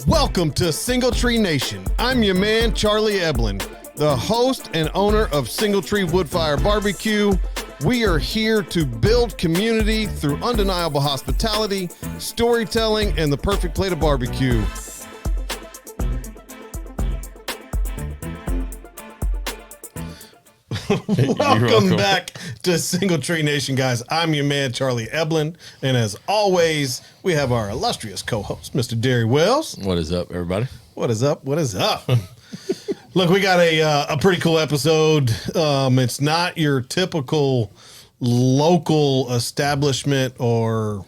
Welcome to Single Tree Nation. I'm your man, Charlie Eblin, the host and owner of Single Tree Woodfire Barbecue. We are here to build community through undeniable hospitality, storytelling, and the perfect plate of barbecue. Welcome back to Single Tree Nation, guys. I'm your man, Charlie Eblin, and as always, we have our illustrious co-host, Mr. Derry Wells. What is up, everybody? What is up? What is up? Look, we got a pretty cool episode. It's not your typical local establishment, or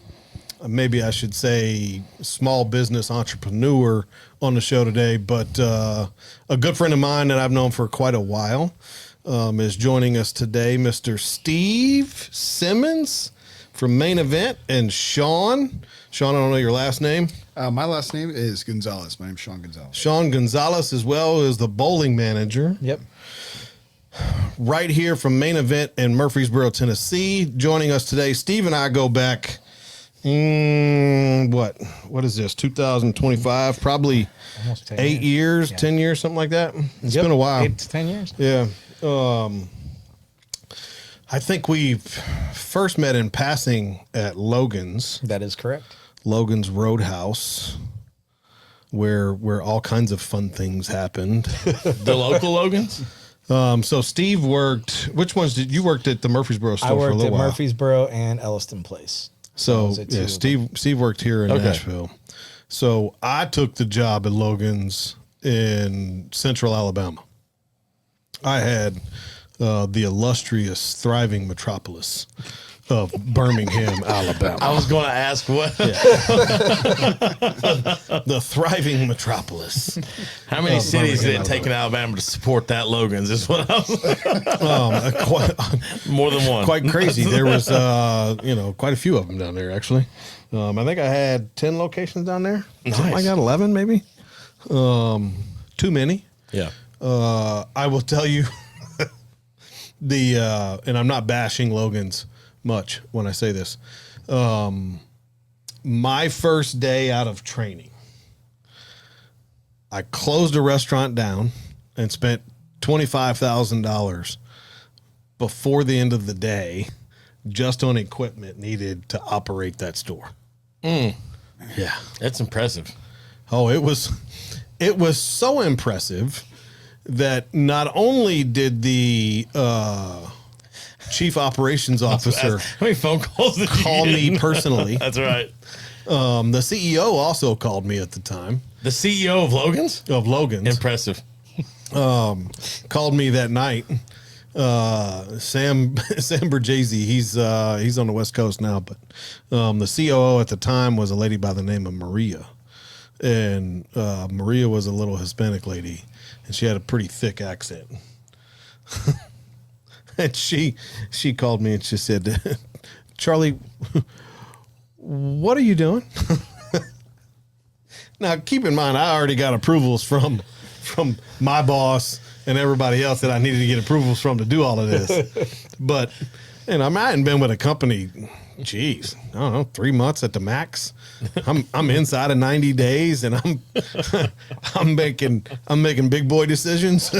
maybe I should say small business entrepreneur on the show today, but a good friend of mine that I've known for quite a while is joining us today, Mr. Steve Simmons from Main Event, and Shawn. Shawn, I don't know your last name. My last name is Gonzalez. My name's Shawn Gonzalez. Shawn Gonzalez, as well as the bowling manager. Yep. Right here from Main Event in Murfreesboro, Tennessee. Joining us today, Steve and I go back, what is this, 2025? Probably Almost 10 8 years, Yeah. 10 years, something like that. It's been a while. 8 to 10 years. Yeah. I think we first met in passing at Logan's. That is correct. Logan's Roadhouse, where all kinds of fun things happened. The local Logans? So Steve worked, which ones did you worked at the Murfreesboro store I for a worked little at while? Murfreesboro and Elliston Place. So Those are two yeah, of Steve worked here in Nashville. So I took the job at Logan's in Central Alabama. I had the illustrious, thriving metropolis of Birmingham, Alabama. I was going to ask what? The thriving metropolis. How many cities did it Birmingham, take in Alabama to support that Logans? Is what I was. More than one. Quite crazy. There was, quite a few of them down there, actually. I think I had 10 locations down there. Something like that, 11 maybe. Too many. Yeah. I will tell you and I'm not bashing Logan's much when I say this. My first day out of training, I closed a restaurant down and spent $25,000 before the end of the day just on equipment needed to operate that store. Yeah. That's impressive. Oh, it was so impressive that not only did the chief operations officer How many phone calls did you call get? me personally, That's right. the CEO also called me at the time The CEO of Logans? of Logan's. Impressive. Called me that night. Sam Bergese, he's on the West Coast now, but the COO at the time was a lady by the name of Maria, and Maria was a little Hispanic lady, and she had a pretty thick accent. And she called me and she said, "Charlie, what are you doing?" Now, keep in mind, I already got approvals from my boss and everybody else that I needed to get approvals from to do all of this. But, I hadn't been with a company, geez, I don't know, 3 months at the max. I'm inside of 90 days, and I'm making big boy decisions.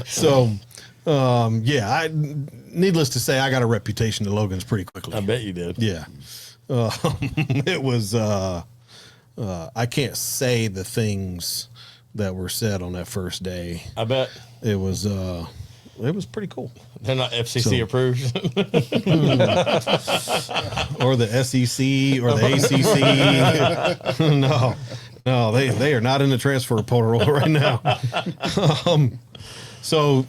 So, needless to say, I got a reputation at Logan's pretty quickly. I bet you did. Yeah. It was, I can't say the things that were said on that first day. I bet. It was pretty cool. They're not FCC approved. Or the SEC or the ACC. No, they are not in the transfer portal right now. So,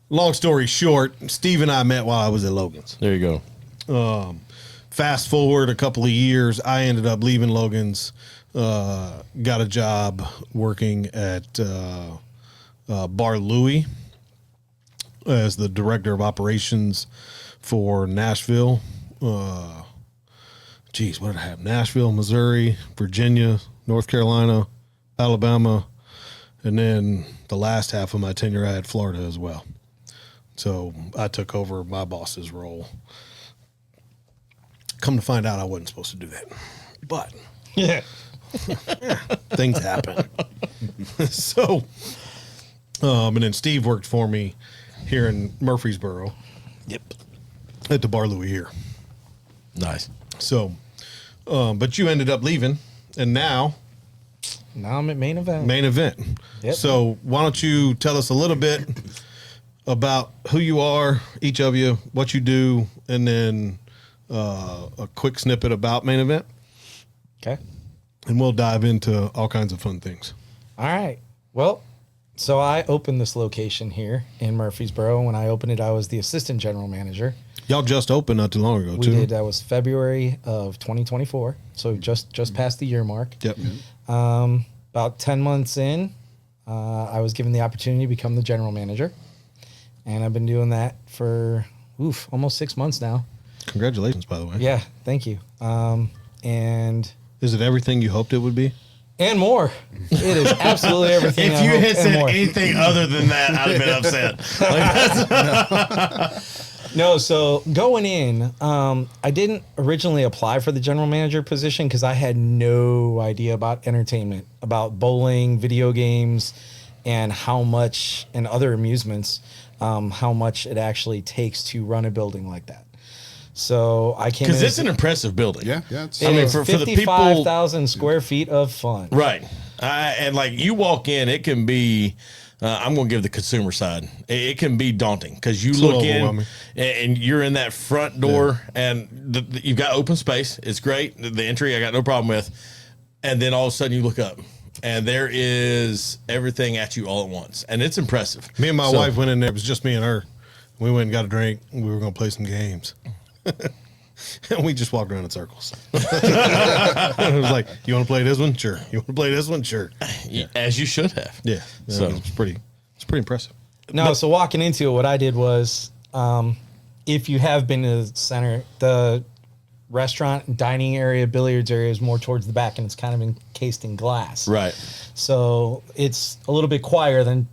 long story short, Steve and I met while I was at Logan's. There you go. Fast forward a couple of years, I ended up leaving Logan's, got a job working at Bar Louie as the director of operations for Nashville. What did I have? Nashville, Missouri, Virginia, North Carolina, Alabama, and then the last half of my tenure I had Florida as well. So I took over my boss's role. Come to find out, I wasn't supposed to do that. But Yeah. Things happen. So, and then Steve worked for me here in Murfreesboro Yep. at the Bar Louie here. Nice. So, but you ended up leaving, and now Now I'm at Main Event. Main Event. Yep. So why don't you tell us a little bit about who you are, each of you, what you do, and then a quick snippet about Main Event, Okay. and we'll dive into all kinds of fun things. All right. Well, so I opened this location here in Murfreesboro. When I opened it, I was the assistant general manager. Y'all just opened not too long ago, We too. did. That was February of 2024. So just past the year mark. Yep. About 10 months in, I was given the opportunity to become the general manager. And I've been doing that for almost 6 months now. Congratulations, by the way. Yeah, thank you. And Is it everything you hoped it would be? more. It is absolutely everything. If I you hoped had and said more. anything other than that, I'd have been upset. Like, No, so going in, I didn't originally apply for the general manager position because I had no idea about entertainment, about bowling, video games, and how much, and other amusements, how much it actually takes to run a building like that. So I came in. because it's an impressive building. Yeah, yeah. It's, It I mean, is for the people- 55,000 square feet of fun. Right. And like you walk in, it can be, I'm going to give the consumer side. It can be daunting because you a look little in overwhelming. and you're in that front door and you've got open space. It's great. The entry, I got no problem with. And then all of a sudden you look up and there is everything at you all at once. And it's impressive. Me and my So- wife went in there. It was just me and her. We went and got a drink. And we were going to play some games. And we just walked around in circles. It was like, you want to play this one? Sure. You want to play this one? Sure. As you should have. Yeah. So- it's pretty impressive. No, so walking into it, what I did was, if you have been to the center, the restaurant, dining area, billiards area is more towards the back, and it's kind of encased in glass. Right. So it's a little bit quieter than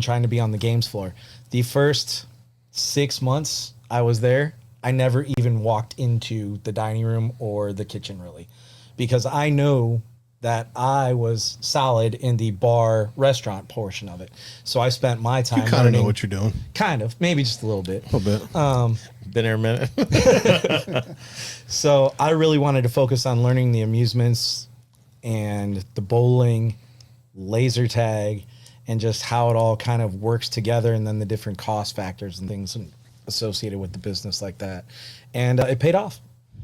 trying to be on the games floor. The first 6 months I was there, I never even walked into the dining room or the kitchen really, because I know that I was solid in the bar restaurant portion of it. So I spent my time You kind of learning. know what you're doing. Kind of, maybe just a little bit. A little bit. Been there a minute. So I really wanted to focus on learning the amusements and the bowling, laser tag, and just how it all kind of works together, and then the different cost factors and things associated with the business like that. And it paid off.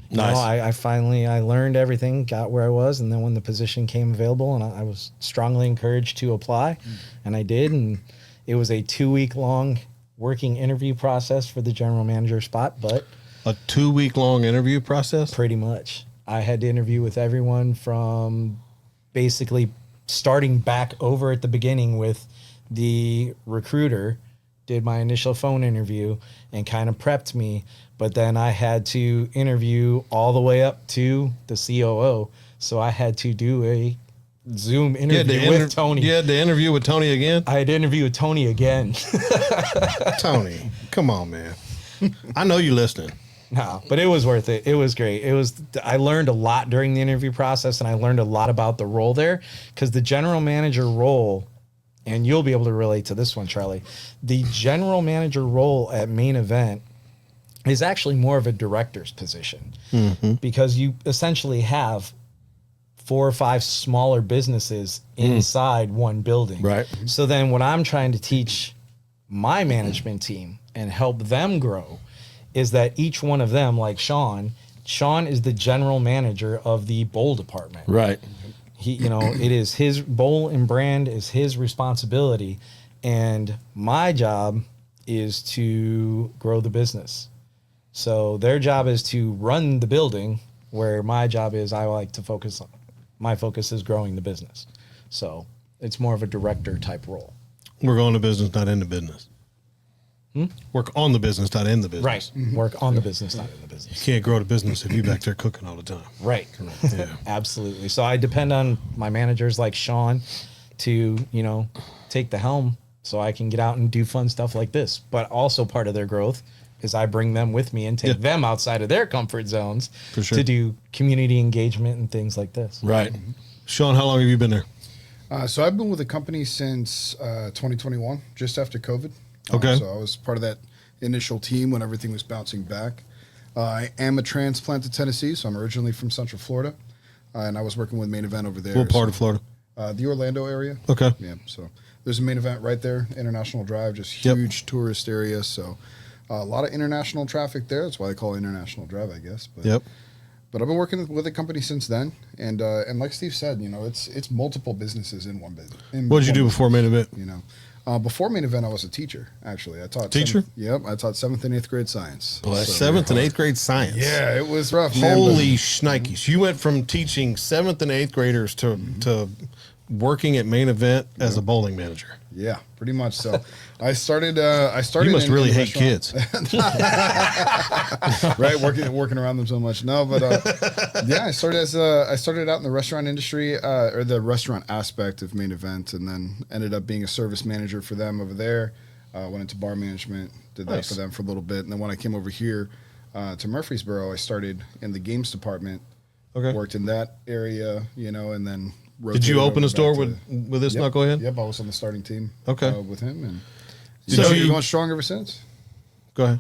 You Nice. know, I finally learned everything, got where I was, and then when the position came available, and I was strongly encouraged to apply, and I did, and it was a 2-week long working interview process for the general manager spot, but A 2-week long interview process. pretty much I had to interview with everyone from basically starting back over at the beginning with the recruiter, did my initial phone interview and kind of prepped me. But then I had to interview all the way up to the COO. So I had to do a Zoom interview with Tony. You had the interview with Tony again? I had to interview with Tony again. Tony, come on, man. I know you're listening. No, but it was worth it. It was great. I learned a lot during the interview process, and I learned a lot about the role there, because the general manager role, and you'll be able to relate to this one, Charlie, the general manager role at Main Event is actually more of a director's position, because you essentially have 4 or 5 smaller businesses inside one building. Right. So then what I'm trying to teach my management team and help them grow is that each one of them, like Shawn is the general manager of the bowl department. Right. He, it is his bowl and brand is his responsibility. And my job is to grow the business. So their job is to run the building, where my job is my focus is growing the business. So it's more of a director type role. We're going to business, not in the business. Work on the business, not in the business. Work on the business, not in the business. You can't grow the business if you're back there cooking all the time. Right. Yeah. Absolutely. So I depend on my managers like Shawn to, take the helm so I can get out and do fun stuff like this. But also part of their growth is I bring them with me and take them outside of their comfort zones For sure. to do community engagement and things like this. Right. Sean, how long have you been there? So I've been with the company since 2021, just after COVID. Okay. So I was part of that initial team when everything was bouncing back. I am a transplant to Tennessee, so I'm originally from Central Florida, and I was working with Main Event over there. What part of Florida? The Orlando area. Okay. Yeah, so there's a Main Event right there, International Drive, just huge tourist area. So a lot of international traffic there. That's why they call it International Drive, I guess. But, But I've been working with the company since then, and like Steve said, it's multiple businesses in one business. What did you do before Main Event? Before Main Event, I was a teacher. Actually, I taught Teacher. I taught 7th and 8th grade science. Seventh and 8th grade science. Yeah, it was rough. Man, Holy shnikes! You went from teaching 7th and 8th graders to working at Main Event as a bowling manager. Yeah, pretty much. So I started. You must really hate kids. Right, working around them so much. No, but I started out in the restaurant industry, or the restaurant aspect of Main Event, and then ended up being a service manager for them over there. Went into bar management, did that for them for a little bit, and then when I came over here to Murfreesboro, I started in the games department. Okay. Worked in that area, and then. Did you open a store back with this knucklehead? Yep, I was on the starting team. Okay. With him, and So you're going strong ever since. Go ahead.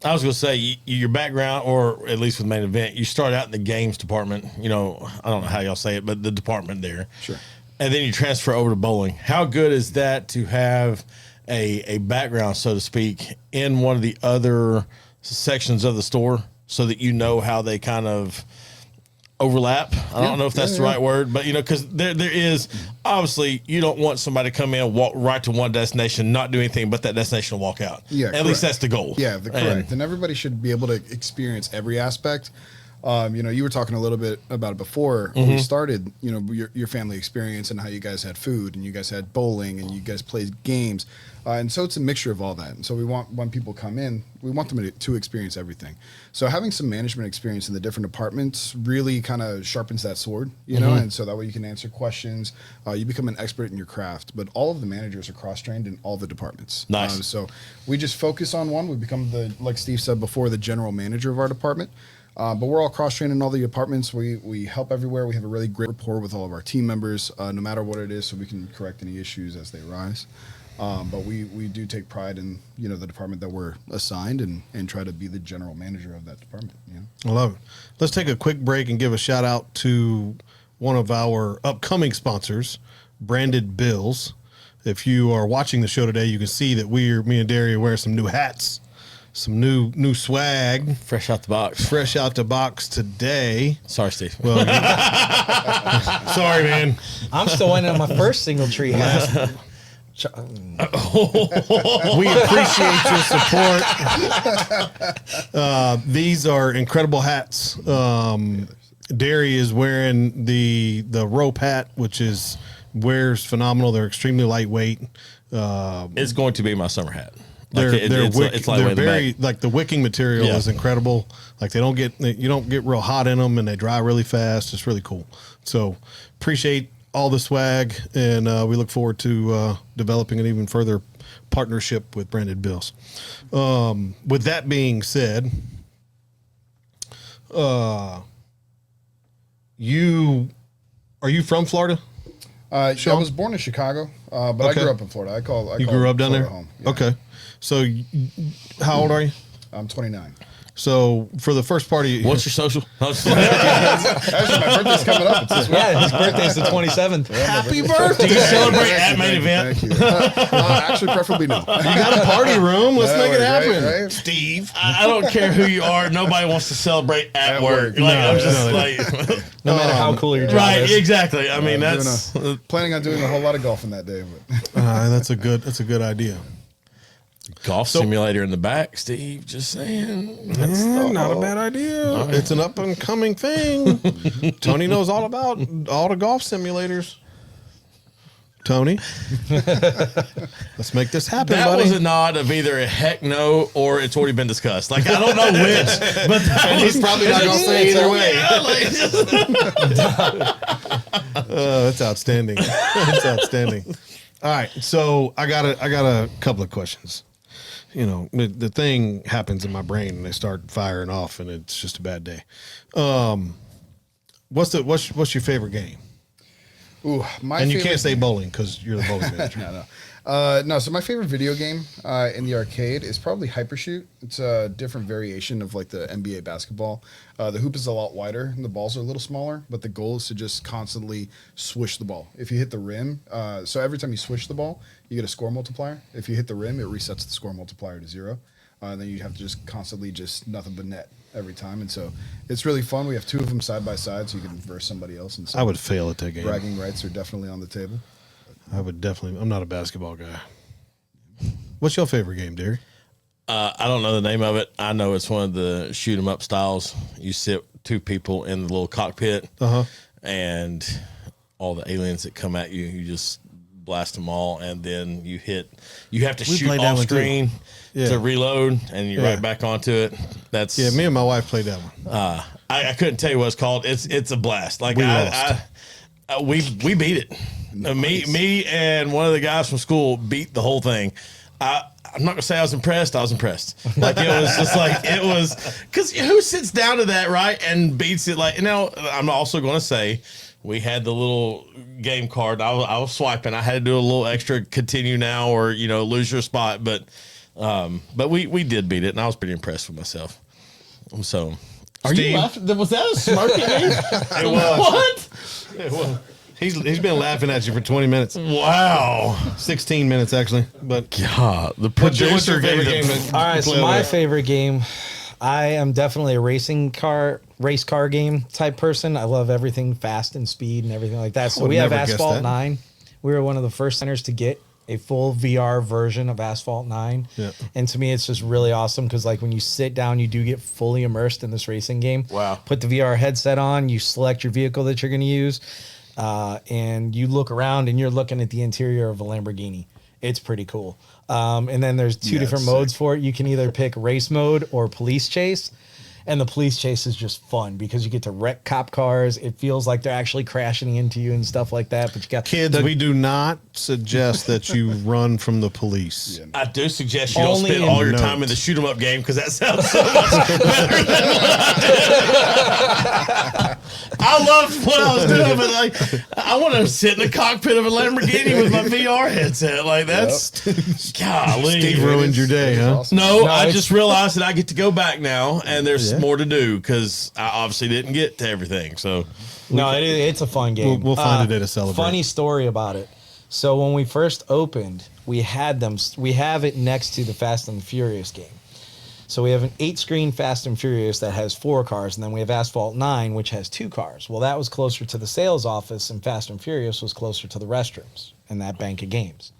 I was going to say, your background, or at least with Main Event, you started out in the games department. I don't know how y'all say it, but the department there. Sure. And then you transfer over to bowling. How good is that to have a background, so to speak, in one of the other sections of the store, so that you know how they kind of overlap? I don't know if that's the right word, but because there is, obviously, you don't want somebody to come in, walk right to one destination, not do anything but that destination and walk out. Yeah, at least that's the goal. Yeah, correct. And everybody should be able to experience every aspect. You were talking a little bit about it before we started, your family experience and how you guys had food and you guys had bowling and you guys played games. And so it's a mixture of all that. And so we want, when people come in, we want them to experience everything. So having some management experience in the different departments really kind of sharpens that sword, and so that way you can answer questions. You become an expert in your craft, but all of the managers are cross-trained in all the departments. Nice. So we just focus on one. We become like Steve said before, the general manager of our department. But we're all cross-trained in all the departments. We help everywhere. We have a really great rapport with all of our team members, no matter what it is, so we can correct any issues as they arise. But we do take pride in the department that we're assigned and try to be the general manager of that department. I love it. Let's take a quick break and give a shout out to one of our upcoming sponsors, Branded Bills. If you are watching the show today, you can see that me and Derry are wearing some new hats. Some new swag. Fresh out the box. Fresh out the box today. Sorry, Steve. Well, sorry, man. I'm still waiting on my first single tree hat. We appreciate your support. These are incredible hats. Derry is wearing the rope hat, which wears phenomenal. They're extremely lightweight. It's going to be my summer hat. It's very like the wicking material is incredible. Like you don't get real hot in them, and they dry really fast. It's really cool. So appreciate all the swag, and we look forward to developing an even further partnership with Branded Bills. With that being said, are you from Florida? I was born in Chicago, but I grew up in Florida. I call grew up down Florida there? home. Yeah. Okay. So how old are you? I'm 29. So for the first part of you, What's your social? Actually, my birthday's coming up. It's this week. Yeah, his birthday's the 27th. happy birthday. Do you celebrate at Main Event? Thank you. Actually, preferably no. You got a party room. Let's make it happen. Right? Steve. I don't care who you are. Nobody wants to celebrate at work. Like, I'm just like, No matter how cool your job right? is. Exactly. I mean, that's Planning on doing a whole lot of golfing that day. But. That's a good idea. golf simulator in the back. Steve, just saying. Not a bad idea. It's an up and coming thing. Tony knows all about all the golf simulators. Tony, let's make this happen, That buddy. was a nod of either a heck no or it's already been discussed. Like, I don't know which, but He's probably not gonna say either way. That's outstanding. That's outstanding. All right, so I got a couple of questions. the thing happens in my brain and they start firing off, and it's just a bad day. What's your favorite game? Ooh, and you can't say bowling because you're the bowling manager. No, so my favorite video game in the arcade is probably Hypershoot. It's a different variation of like the NBA basketball. The hoop is a lot wider and the balls are a little smaller, but the goal is to just constantly swish the ball. If you hit the rim, so every time you swish the ball, you get a score multiplier. If you hit the rim, it resets the score multiplier to 0. Then you have to just constantly just nothing but net every time. And so it's really fun. We have 2 of them side by side, so you can verse somebody else. And so I would fail at that game. bragging rights are definitely on the table. I'm not a basketball guy. What's your favorite game, Derry? I don't know the name of it. I know it's one of the shoot 'em up styles. You sit 2 people in the little cockpit, and all the aliens that come at you, you just blast them all, and then you have to shoot played that off one too. screen Yeah. to reload, and you're right back onto it. That's Me and my wife played that one. I couldn't tell you what it's called. It's a blast. Like We lost. we beat it. Me and one of the guys from school beat the whole thing. I'm not gonna say I was impressed. I was impressed. Like it was just like it was because who sits down to that right and beats it like I'm also gonna say we had the little game card. I was swiping. I had to do a little extra continue now or lose your spot. But we did beat it and I was pretty impressed with myself. So are you laughing? Was that a smirking? It was. What? It was. He's been laughing at you for 20 minutes. Wow. 16 minutes, actually. But God, the what's your producer favorite gave game? it. All right, so my favorite game, I am definitely a race car game type person. I love everything fast and speed and everything like that. So would we have never guess Asphalt that. 9. We were one of the first centers to get a full VR version of Asphalt 9. Yeah. And to me, it's just really awesome because like when you sit down, you do get fully immersed in this racing game. Wow. Put the VR headset on, you select your vehicle that you're going to use, and you look around and you're looking at the interior of a Lamborghini. It's pretty cool. And then there's 2 different modes for it. You can either pick race mode or police chase. And the police chase is just fun because you get to wreck cop cars. It feels like they're actually crashing into you and stuff like that. But you got kids, we do not suggest that you run from the police. Yeah. I do suggest you don't Only spend in all your notes. time in the shoot 'em up game because that sounds so much better than I loved what I was doing, but like I want to sit in the cockpit of a Lamborghini with my VR headset. Like that's golly. Steve ruined your day, huh? Awesome. No, I it's- just realized that I get to go back now, and there's more to do because I obviously didn't get to everything. So No, it's a fun game. We'll find a day to celebrate. Funny story about it. So when we first opened, we have it next to the Fast and the Furious game. So we have an 8-screen Fast and Furious that has 4 cars, and then we have Asphalt 9, which has 2 cars. Well, that was closer to the sales office, and Fast and Furious was closer to the restrooms and that bank of games.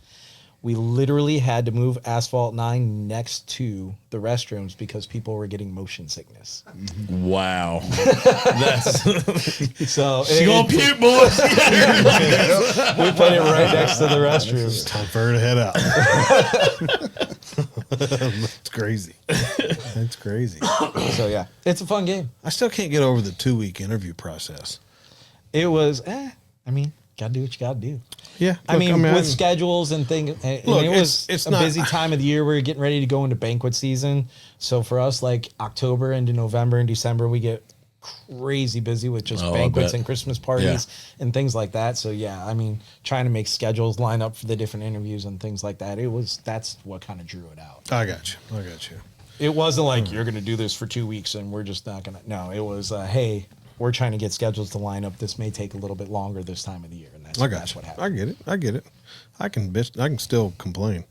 We literally had to move Asphalt 9 next to the restrooms because people were getting motion sickness. wow, that's So she gonna puke, boys. we put it right next to the restrooms. Time for her to head out. That's crazy. That's crazy. So yeah, it's a fun game. I still can't get over the 2-week interview process. It was, I mean, gotta do what you gotta do. Yeah. I mean, with schedules and things, and Look, it was it's a not- busy time of the year. We were getting ready to go into banquet season. So for us, like October into November and December, we get crazy busy with just Oh, I banquets bet. and Christmas parties and things like that. So yeah, I mean, trying to make schedules line up for the different interviews and things like that. That's what kind of drew it out. I got you. It wasn't like you're going to do this for 2 weeks and we're just not going to. No, it was, hey, we're trying to get schedules to line up. This may take a little bit longer this time of the year, and that's what happened. I get it. I can still complain.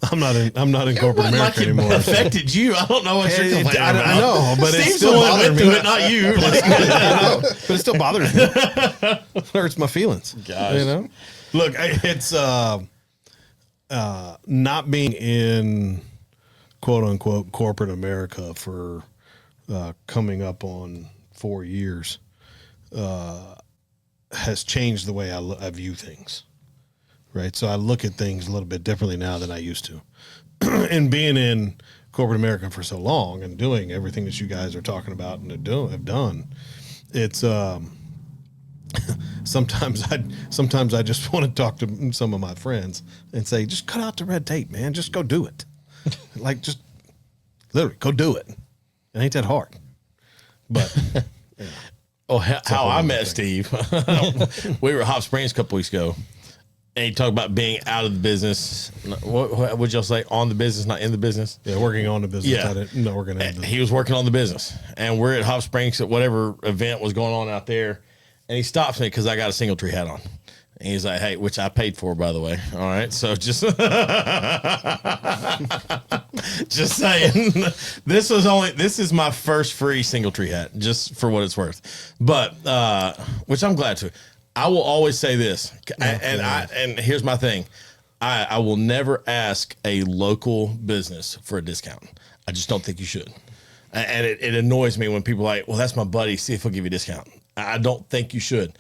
I'm not in corporate America like it anymore. affected you. I don't know what you're complaining I about. know, but Steve's it still the one that bothers went me. through it, not you. Like, I know, but it still bothers me. It hurts my feelings. Gosh. You know, look, it's not being in quote unquote corporate America for coming up on 4 years has changed the way I view things. Right, so I look at things a little bit differently now than I used to. And being in corporate America for so long and doing everything that you guys are talking about and have done, it's sometimes I just want to talk to some of my friends and say, just cut out the red tape, man. Just go do it. Like, just literally go do it. It ain't that hard. But Oh, how I met Steve. We were at Hot Springs a couple weeks ago, and he talked about being out of the business. What would y'all say? On the business, not in the business? yeah, working on the business. Yeah. No, we're gonna. He was working on the business, and we're at Hot Springs at whatever event was going on out there, and he stops me because I got a single tree hat on. And he's like, hey, which I paid for, by the way. All right. So just, just saying, this is my first free single tree hat, just for what it's worth. But, which I'm glad to. I will always say this. And here's my thing. I will never ask a local business for a discount. I just don't think you should. And it annoys me when people are like, well, that's my buddy. See if he'll give you a discount. I don't think you should.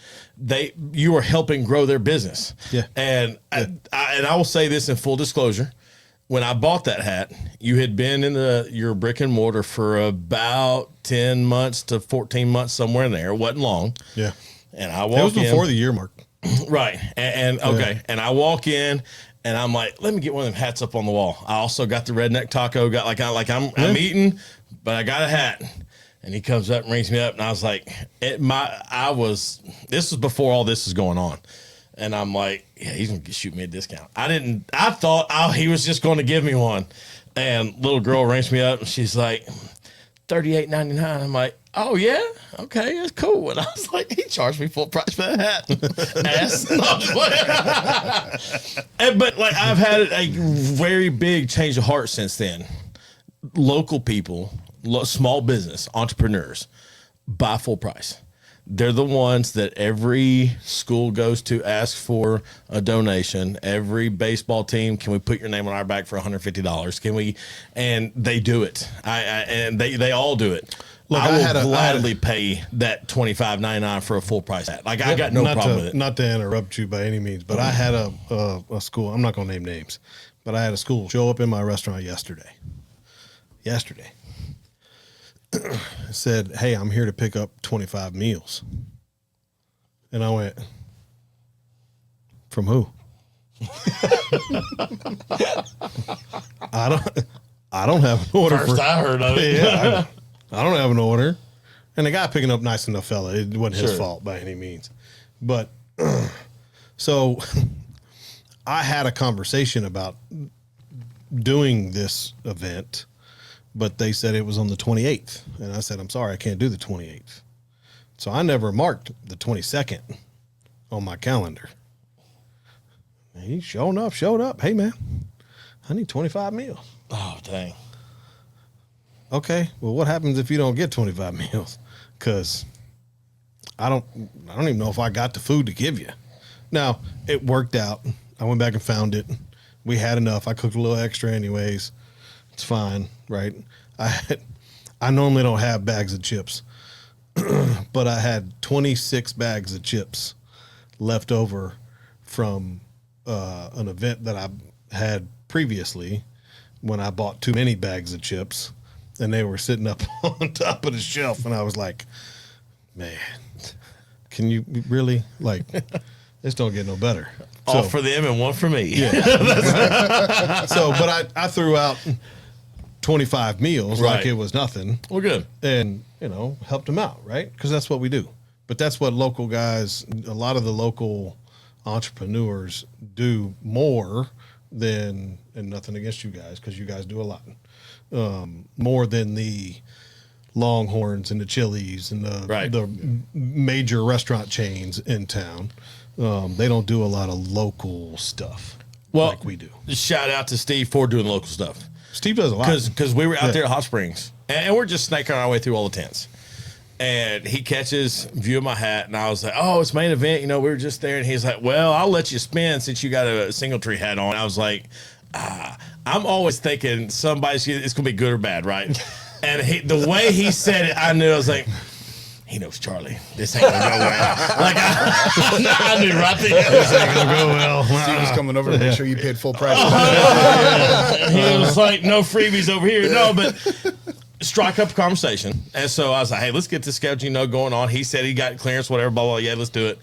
You are helping grow their business. Yeah. And I will say this in full disclosure. When I bought that hat, you had been in your brick and mortar for about 10 months to 14 months, somewhere in there. It wasn't long. Yeah. And I walk in. It was before the year mark. Right. And okay. And I walk in and I'm like, let me get one of them hats up on the wall. I also got the redneck taco, I'm eating, but I got a hat. And he comes up and rings me up, and I was like, this was before all this was going on. And I'm like, yeah, he's going to shoot me a discount. I thought he was just going to give me one. And little girl rings me up, and she's like, $38.99. I'm like, oh, yeah? Okay, that's cool. And I was like, he charged me full price for that hat. Ass. But like, I've had a very big change of heart since then. Local people, small business entrepreneurs, buy full price. They're the ones that every school goes to ask for a donation. Every baseball team, can we put your name on our back for $150? Can we? And they do it. And they all do it. Look, I will gladly pay that $25.99 for a full price hat. Like, I got no problem with it. Not to interrupt you by any means, but I had a school. I'm not going to name names, but I had a school show up in my restaurant yesterday. Said, hey, I'm here to pick up 25 meals. And I went, from who? I don't have an order. First I heard of it. Yeah, I don't have an order. And the guy picking up, nice enough fella. It wasn't his fault by any means. But so I had a conversation about doing this event, but they said it was on the 28th. And I said, I'm sorry, I can't do the 28th. So I never marked the 22nd on my calendar. And he showed up. Hey, man, I need 25 meals. Oh, dang. Okay, well, what happens if you don't get 25 meals? Because I don't even know if I got the food to give you. Now, it worked out. I went back and found it. We had enough. I cooked a little extra anyways. It's fine, right? I normally don't have bags of chips, but I had 26 bags of chips left over from an event that I had previously when I bought too many bags of chips, and they were sitting up on top of the shelf, and I was like, man, can you really, like, this don't get no better. All for them and one for me. Yeah. So, but I threw out 25 meals like it was nothing. Well, good. And, helped them out, right? Because that's what we do. But that's what local guys, a lot of the local entrepreneurs do more than, and nothing against you guys, because you guys do a lot, more than the Longhorns and the Chili's and the major restaurant chains in town. They don't do a lot of local stuff like we do. Shout out to Steve for doing local stuff. Steve does a lot. Because we were out there at Hot Springs, and we're just snaking our way through all the tents. And he catches view of my hat, and I was like, oh, it's Main Event. We were just there. And he's like, well, I'll let you spin since you got a single tree hat on. I was like, I'm always thinking it's going to be good or bad, right? And the way he said it, I knew. I was like, he knows Charlie. This ain't going to go well. Like, I knew right there. This ain't going to go well. Steve was coming over to make sure you paid full price. He was like, no freebies over here. No, but strike up a conversation. And so I was like, hey, let's get this schedule, going on. He said he got clearance, whatever, blah, blah, yeah, let's do it.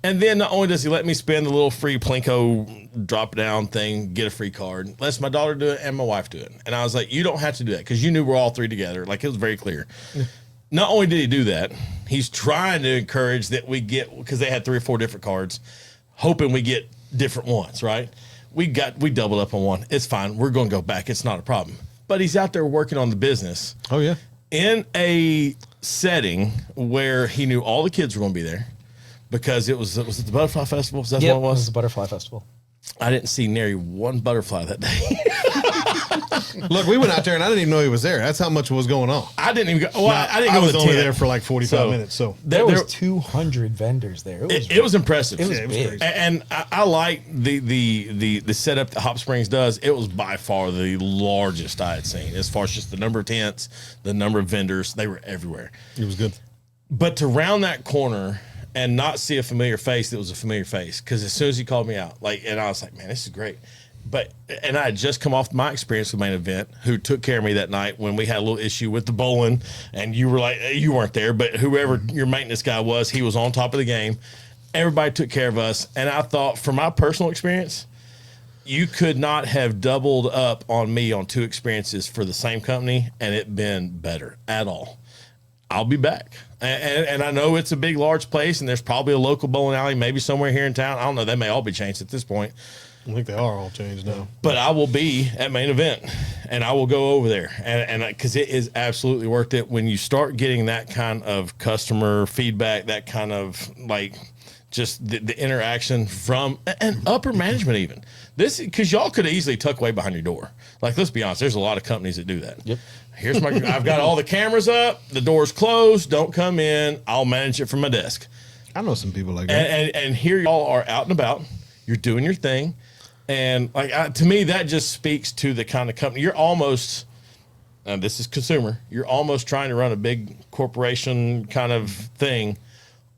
And then not only does he let me spend the little free Plinko drop down thing, get a free card, lets my daughter do it and my wife do it. And I was like, you don't have to do that because you knew we're all three together. Like, it was very clear. Not only did he do that, he's trying to encourage that we get, because they had 3 or 4 different cards, hoping we get different ones, right? We doubled up on one. It's fine. We're going to go back. It's not a problem. But he's out there working on the business. Oh, yeah. In a setting where he knew all the kids were going to be there. Because it was the Butterfly Festival? Is that what it was? It was the Butterfly Festival. I didn't see nary one butterfly that day. Look, we went out there and I didn't even know he was there. That's how much was going on. I didn't even go. Well, I didn't I go was to the only tent. there for like 45 minutes. So There was 200 vendors there. It was impressive. It was big. crazy. And I like the setup that Hop Springs does. It was by far the largest I had seen as far as just the number of tents, the number of vendors. They were everywhere. it was good. But to round that corner and not see a familiar face, that was a familiar face. Because as soon as he called me out, and I was like, man, this is great. And I had just come off my experience with Main Event, who took care of me that night when we had a little issue with the bowling, and you were like, you weren't there, but whoever your maintenance guy was, he was on top of the game. Everybody took care of us. And I thought, from my personal experience, you could not have doubled up on me on 2 experiences for the same company and it been better at all. I'll be back. And I know it's a big, large place, and there's probably a local bowling alley, maybe somewhere here in town. I don't know. They may all be changed at this point. I think they are all changed now. But I will be at Main Event, and I will go over there. And because it is absolutely worth it when you start getting that kind of customer feedback, that kind of just the interaction from and upper management even. This, because y'all could easily tuck away behind your door. Like, let's be honest, there's a lot of companies that do that. Yep. I've got all the cameras up, the door's closed, don't come in, I'll manage it from my desk. I know some people like that. And here y'all are out and about, you're doing your thing. And to me, that just speaks to the kind of company you're almost, and this is consumer, you're almost trying to run a big corporation kind of thing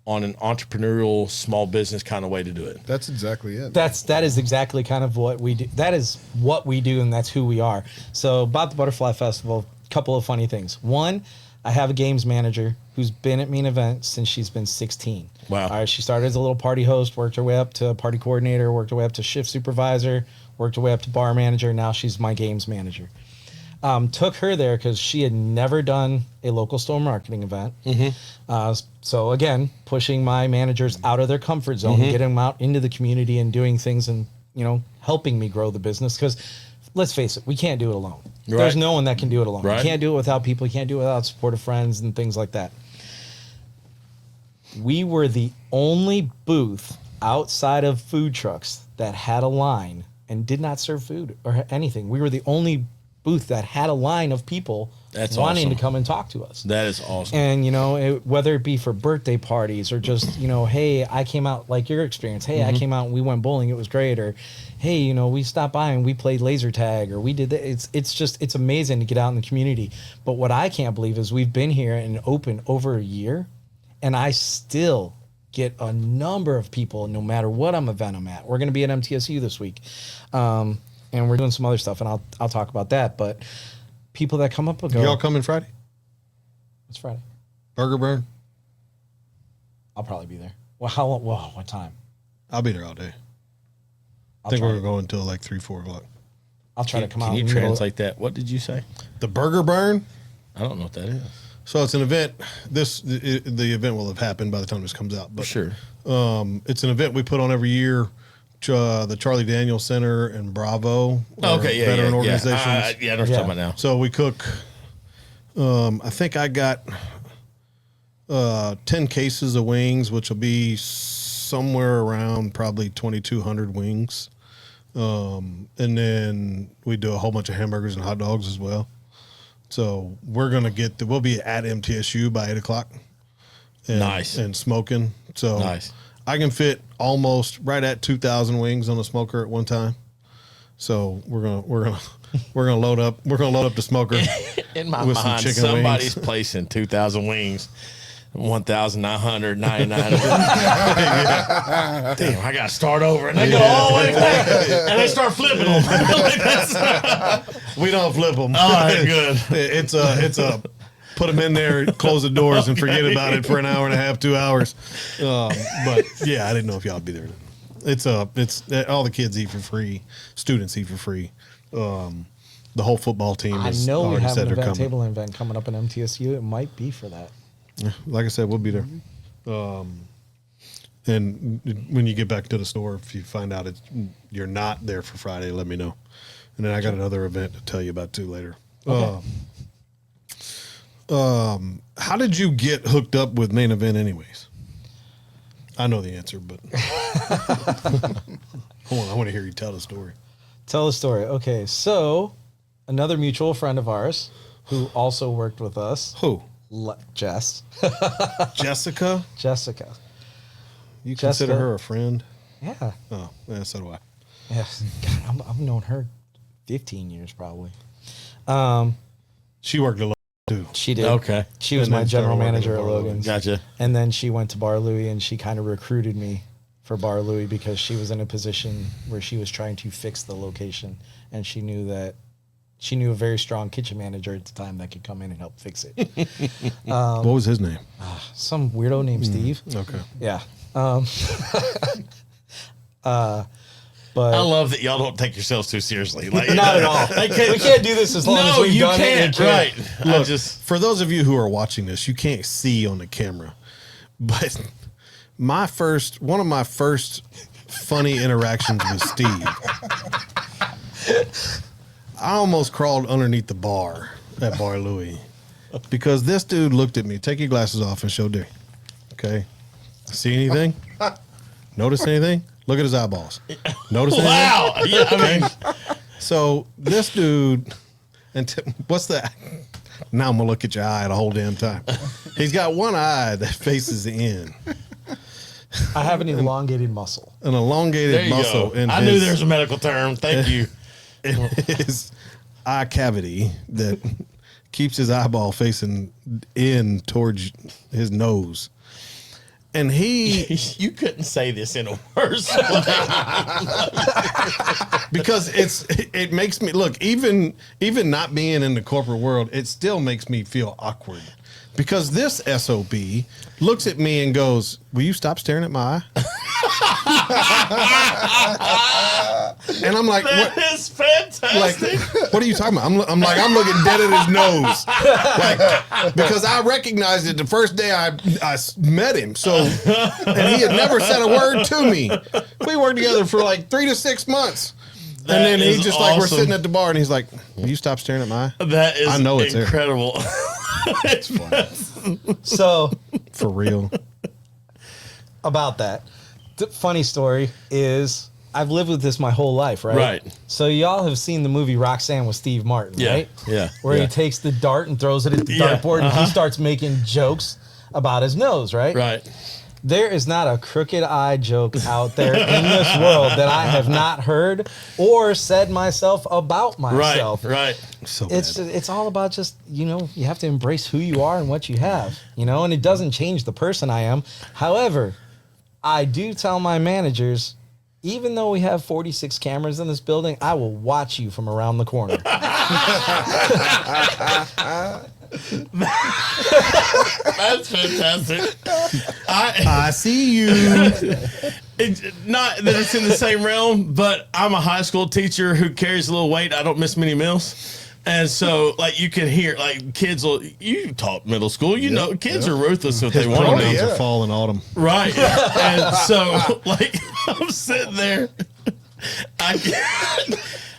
on an entrepreneurial small business kind of way to do it. That's exactly it. That is exactly kind of what we do. That is what we do, and that's who we are. So about the Butterfly Festival, a couple of funny things. One, I have a games manager who's been at Main Event since she's been 16. Wow. All right, she started as a little party host, worked her way up to party coordinator, worked her way up to shift supervisor, worked her way up to bar manager. Now she's my games manager. Took her there because she had never done a local store marketing event. So again, pushing my managers out of their comfort zone, getting them out into the community and doing things and, helping me grow the business. Because let's face it, we can't do it alone. Right. There's no one that can do it alone. Right. You can't do it without people. You can't do it without supportive friends and things like that. We were the only booth outside of food trucks that had a line and did not serve food or anything. We were the only booth that had a line of people wanting to come and talk to us. That is awesome. And, whether it be for birthday parties or just, hey, I came out, like your experience. Hey, I came out and we went bowling. It was great. Or, hey, we stopped by and we played laser tag or we did that. It's amazing to get out in the community. But what I can't believe is we've been here and open over a year and I still get a number of people, no matter what event I'm at. We're going to be at MTSU this week. And we're doing some other stuff, and I'll talk about that. But people that come up and go, Y'all coming Friday? It's Friday. Burger Burn? I'll probably be there. Well, what time? I'll be there all day. I think we're going until like 3, 4 o'clock. I'll try to come out. Can you in the middle. translate that? What did you say? The Burger Burn? I don't know what that is. So it's an event. The event will have happened by the time this comes out. But Sure. It's an event we put on every year. The Charlie Daniels Center and Bravo. Okay, veteran yeah. organizations. I know what you're talking about now. So we cook. I think I got 10 cases of wings, which will be somewhere around probably 2,200 wings. And then we do a whole bunch of hamburgers and hot dogs as well. So we're gonna we'll be at MTSU by 8 o'clock. Nice. And smoking. So Nice. I can fit almost right at 2,000 wings on a smoker at one time. So we're gonna load up the smoker. In my with some mind, chicken somebody's wings. placing 2,000 wings, 1,999. Damn, I gotta start over, and they go all the way back, and they start flipping them. We don't flip them. All right, good. It's a put them in there, close the doors, and forget about it for an hour and a half, 2 hours. But yeah, I didn't know if y'all would be there. It's all the kids eat for free, students eat for free. The whole football team. I know we have an event, table event coming up in MTSU. It might be for that. Like I said, we'll be there. And when you get back to the store, if you find out you're not there for Friday, let me know. And then I got another event to tell you about too later. Okay. How did you get hooked up with Main Event anyways? I know the answer, but hold on, I want to hear you tell the story. Tell the story. Okay, so another mutual friend of ours who also worked with us. Who? Jess. Jessica? Jessica. You consider her a friend? Yeah. Oh, yeah, so do I. Yes. God, I've known her 15 years probably. She worked a lot too. She did. Okay. She was my general manager at Logan's. Gotcha. And then she went to Bar Louie and she kind of recruited me for Bar Louie because she was in a position where she was trying to fix the location and she knew a very strong kitchen manager at the time that could come in and help fix it. What was his name? Some weirdo named Steve. Okay. Yeah. But I love that y'all don't take yourselves too seriously. Like, not at all. We can't do this as long as we've done it. Right. Look, for those of you who are watching this, you can't see on the camera, but one of my first funny interactions with Steve, I almost crawled underneath the bar at Bar Louie because this dude looked at me. Take your glasses off and show Derry. Okay. See anything? Notice anything? Look at his eyeballs. Notice anything? Wow. Yeah, I mean. So this dude, what's that? Now I'm going to look at your eye the whole damn time. He's got one eye that faces the end. I have an elongated muscle. An elongated muscle. I knew there's a medical term. Thank you. In his eye cavity that keeps his eyeball facing in towards his nose. And you couldn't say this in a worse way. Because it makes me look, even not being in the corporate world, it still makes me feel awkward. Because this SOB looks at me and goes, "Will you stop staring at my eye?" And I'm like, "That is fantastic." Like, what are you talking about? I'm looking dead at his nose, like, because I recognized it the first day I met him. So, and he had never said a word to me. We worked together for like 3 to 6 months. And then he's just awesome. Like, we're sitting at the bar, and he's like, "Will you stop staring at my eye?" That is, I know it's incredible. It's funny. So, for real. About that, the funny story is I've lived with this my whole life, right? Right. So y'all have seen the movie Roxanne with Steve Martin, right? Yeah. Where he takes the dart and throws it at the dartboard, and he starts making jokes about his nose, right? Right. There is not a crooked eye joke out there in this world that I have not heard or said myself about myself. Right. So it's all about just, you have to embrace who you are and what you have, and it doesn't change the person I am. However, I do tell my managers, even though we have 46 cameras in this building, I will watch you from around the corner. That's fantastic. I see you. It's not that it's in the same realm, but I'm a high school teacher who carries a little weight. I don't miss many meals. And so, like, you can hear, like, you taught middle school, know, kids are ruthless if they want to Pronouns are fall in autumn. Right. And so, like, I'm sitting there.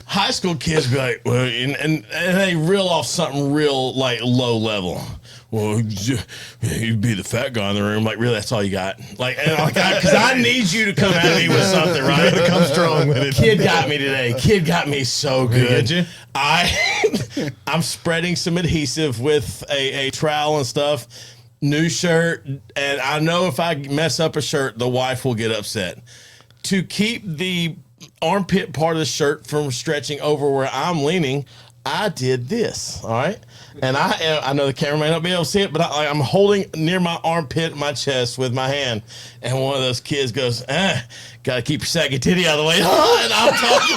High school kids be like, well, and they reel off something real, like, low level. Well, you'd be the fat guy in the room. Like, really, that's all you got? Like, because I need you to come at me with something, right? Come strong with it. Kid got me today. Kid got me so good. Did you? I'm spreading some adhesive with a trowel and stuff. New shirt, and I know if I mess up a shirt, the wife will get upset. To keep the armpit part of the shirt from stretching over where I'm leaning, I did this, all right? And I know the camera may not be able to see it, but I'm holding near my armpit, my chest with my hand. And one of those kids goes, got to keep your saggy titty out of the way. And I'm talking.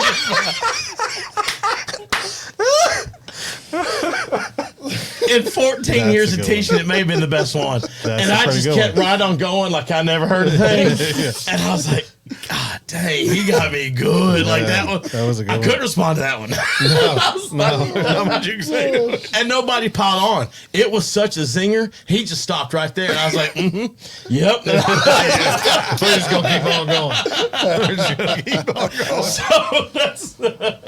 in 14 That's years a of good teaching, it may have been the best one. And a I pretty just good kept one. right on going like I never heard a thing. And I was like, God dang, he got me good. Like that one. that was a good I one. couldn't respond to that one. I was like, how much you can say? And nobody piled on. It was such a zinger. He just stopped right there. And I was like, yep. We're just gonna keep on going. We're just gonna keep on going. So that's man.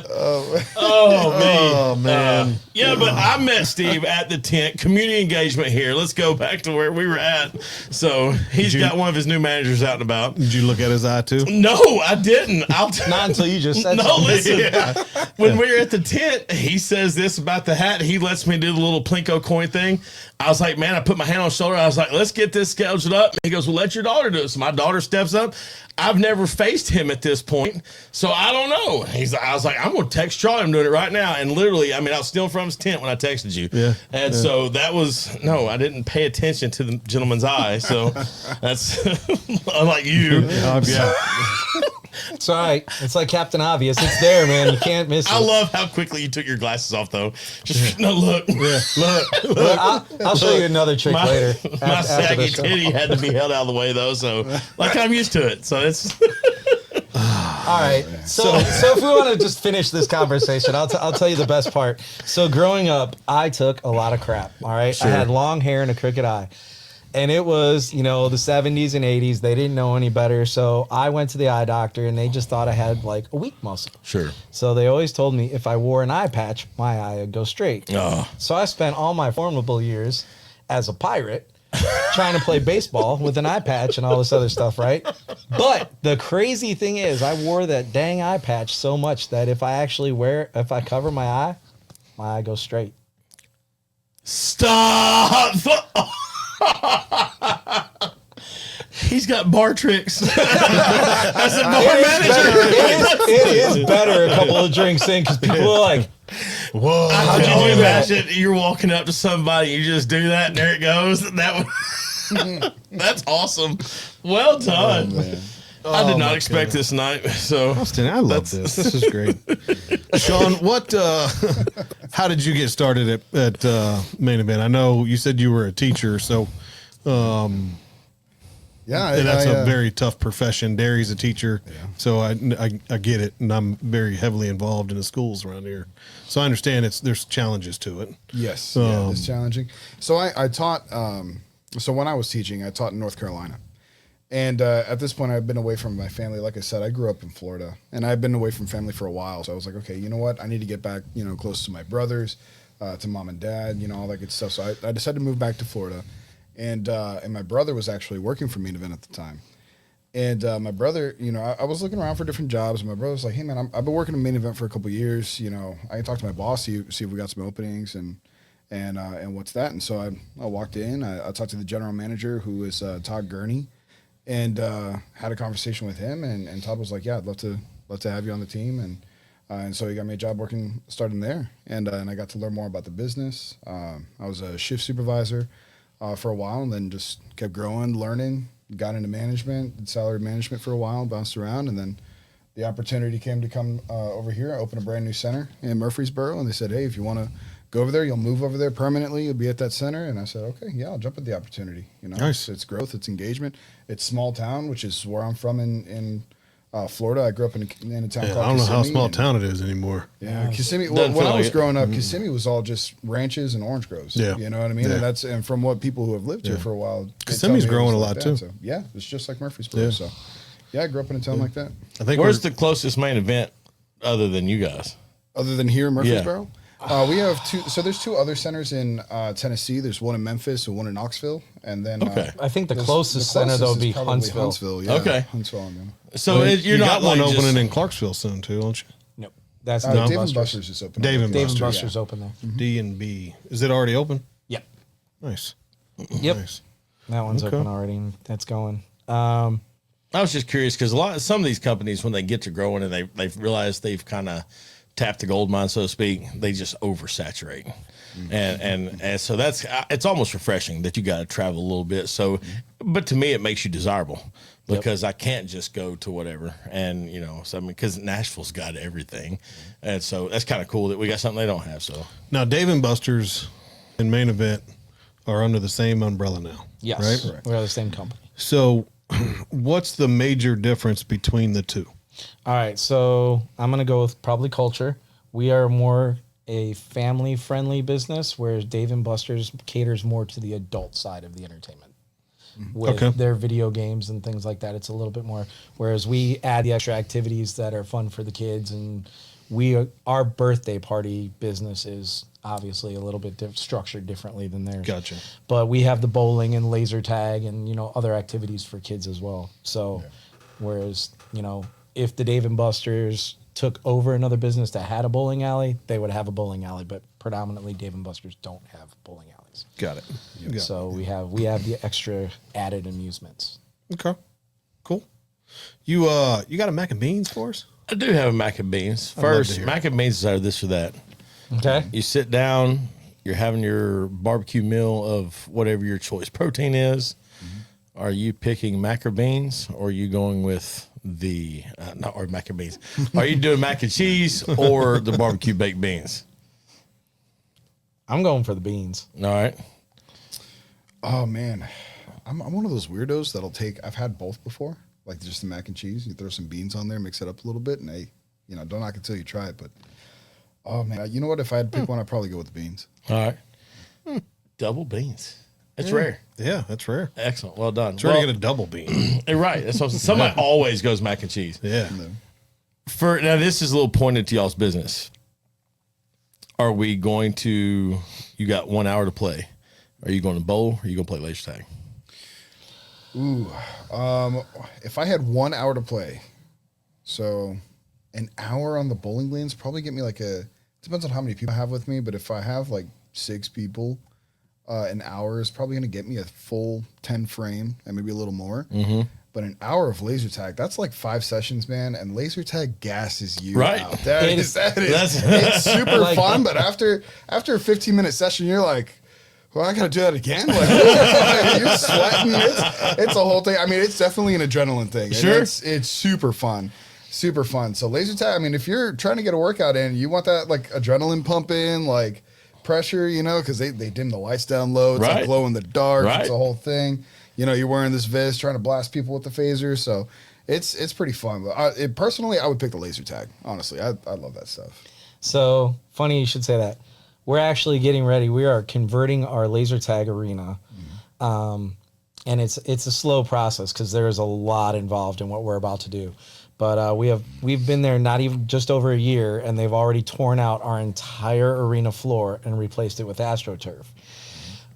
Oh man. Yeah, but I met Steve at the tent, community engagement here. Let's go back to where we were at. So he's got one of his new managers out and about. Did you look at his eye too? No, I didn't. Not until you just said No, something. listen. When we were at the tent, he says this about the hat. He lets me do the little Plinko coin thing. I was like, man, I put my hand on his shoulder. I was like, let's get this scheduled up. He goes, well, let your daughter do it. So my daughter steps up. I've never faced him at this point, so I don't know. I was like, I'm going to text Charlie. I'm doing it right now. And literally, I mean, I was still from his tent when I texted you. Yeah. And so that was, no, I didn't pay attention to the gentleman's eye. So that's unlike you. Yeah. It's all right. It's like Captain Obvious. It's there, man. You can't miss it. I love how quickly you took your glasses off, though. Just no look. Look, I'll show you another trick later. My after saggy the show. titty had to be held out of the way, though. So, like, I'm used to it. So it's All right. So if we want to just finish this conversation, I'll tell you the best part. So growing up, I took a lot of crap. All right. I had long hair and a crooked eye. And it was, the 70s and 80s. They didn't know any better. So I went to the eye doctor and they just thought I had like a weak muscle. sure. So they always told me if I wore an eye patch, my eye would go straight. Oh. So I spent all my formidable years as a pirate trying to play baseball with an eye patch and all this other stuff, right? But the crazy thing is I wore that dang eye patch so much that if I cover my eye goes straight. Stop. He's got bar tricks. As a bar manager. It is better a couple of drinks in because people are like, Whoa. Could you imagine you're walking up to somebody, you just do that, and there it goes? That's awesome. Well done. I did not expect this night. So Austin, I love this. This is great. Shawn, how did you get started at Main Event? I know you said you were a teacher, so that's a very tough profession. Derry's a teacher, so I get it, and I'm very heavily involved in the schools around here, so I understand there's challenges to it. Yes, it's challenging. So I taught. So when I was teaching, I taught in North Carolina, and at this point, I've been away from my family. Like I said, I grew up in Florida, and I've been away from family for a while. So I was like, okay, you know what? I need to get back, close to my brothers, to mom and dad, all that good stuff. So I decided to move back to Florida. And my brother was actually working for Main Event at the time. And my brother, I was looking around for different jobs. And my brother was like, hey, man, I've been working in Main Event for a couple of years. I can talk to my boss, see if we got some openings and what's that. And so I walked in. I talked to the general manager, who is Todd Gurney, and had a conversation with him. And Todd was like, yeah, I'd love to have you on the team. And so he got me a job starting there. And I got to learn more about the business. I was a shift supervisor for a while, and then just kept growing, learning, got into management, did salary management for a while, bounced around, and then the opportunity came to come over here, open a brand new center in Murfreesboro, and they said, hey, if you want to go over there, you'll move over there permanently, you'll be at that center. And I said, okay, yeah, I'll jump at the opportunity. Nice. It's growth, it's engagement, it's small town, which is where I'm from in Florida. I grew up in a town called I don't know how Kissimmee, small town it is anymore. Yeah, Kissimmee. Doesn't When feel I was like it. growing up, Kissimmee was all just ranches and orange groves. Yeah. You know what I mean? Yeah. And from what people who have lived here for a while, they Kissimmee's tell me it was growing a like lot, that. too. So, yeah, it's just like Murfreesboro. Yeah. So, yeah, I grew up in a town like that. I think Where's the closest Main Event other than you guys? Other than here in Murfreesboro, we have two. So there's two other centers in Tennessee. There's one in Memphis and one in Knoxville. And then Okay. I think the this- closest center, though, is would be probably Huntsville. Yeah, Okay. Huntsville. So you're you not got one like opening just, in Clarksville soon too, don't you? Nope. That's Dave Dave and Buster's. Buster's is open. Dave and Dave and Buster's. Buster's open there. D&B. Is it already open? Yep. Nice. Yep. Nice. That one's Okay. open already. And that's going. I was just curious because some of these companies, when they get to growing and they realize they've kind of tapped the gold mine, so to speak, they just oversaturate. And so it's almost refreshing that you got to travel a little bit. So, but to me, it makes you desirable because I can't just go to whatever. And, so I mean, because Nashville's got everything. And so that's kind of cool that we got something they don't have. So Now, Dave and Buster's, and Main Event are under the same umbrella now. Yes, Right? Correct. we're the same company. So what's the major difference between the two? All right, so I'm gonna go with probably culture. We are more a family-friendly business, whereas Dave and Buster's caters more to the adult side of the entertainment. With Okay. their video games and things like that, it's a little bit more. Whereas we add the extra activities that are fun for the kids, and our birthday party business is obviously a little bit structured differently than theirs. Gotcha. But we have the bowling and laser tag and other activities for kids as well. So, whereas if the Dave and Buster's took over another business that had a bowling alley, they would have a bowling alley. But predominantly, Dave and Buster's don't have bowling alleys. Got it. Yeah. So we have the extra added amusements. Okay. Cool. You got a mac and beans for us? I do have a mac and beans. love to First, hear mac and beans is either this or that. Okay. You sit down, you're having your barbecue meal of whatever your choice protein is. Are you picking mac or beans, or are you going with the or mac and beans? Are you doing mac and cheese or the barbecue baked beans? I'm going for the beans. All right. Oh man, I'm one of those weirdos that'll take. I've had both before, like just the mac and cheese. You throw some beans on there, mix it up a little bit, and hey, don't knock it till you try it. But oh man, you know what? If I had to pick one, I'd probably go with the beans. All right. Double beans. It's rare. Yeah, that's rare. Excellent. Well done. It's rare to get a double bean. You're right. That's what somebody always goes mac and cheese. Yeah. Now this is a little pointed to y'all's business. Are we going to? You got 1 hour to play. Are you going to bowl? Or are you going to play laser tag? If I had 1 hour to play, so an hour on the bowling lanes probably get me depends on how many people I have with me, but if I have like 6 people, an hour is probably going to get me a full 10 frame and maybe a little more. Mm-hmm. But an hour of laser tag, that's like 5 sessions, man. And laser tag gasses you Right. out. That is it's super Like- fun. But after a 15-minute session, you're like, well, I got to do that again. Like, you're sweating. It's a whole thing. I mean, it's definitely an adrenaline thing. And Sure. it's super fun. Super fun. So laser tag, I mean, if you're trying to get a workout in, you want that like adrenaline pump in, like pressure, because they dim the lights down low. It's Right. like glow in the dark. Right. It's a whole thing. You're wearing this vest, trying to blast people with the phaser. So it's pretty fun. But personally, I would pick the laser tag. Honestly, I love that stuff. So funny you should say that. We're actually getting ready. We are converting our laser tag arena. And it's a slow process because there is a lot involved in what we're about to do. But we've been there not even just over a year, and they've already torn out our entire arena floor and replaced it with AstroTurf.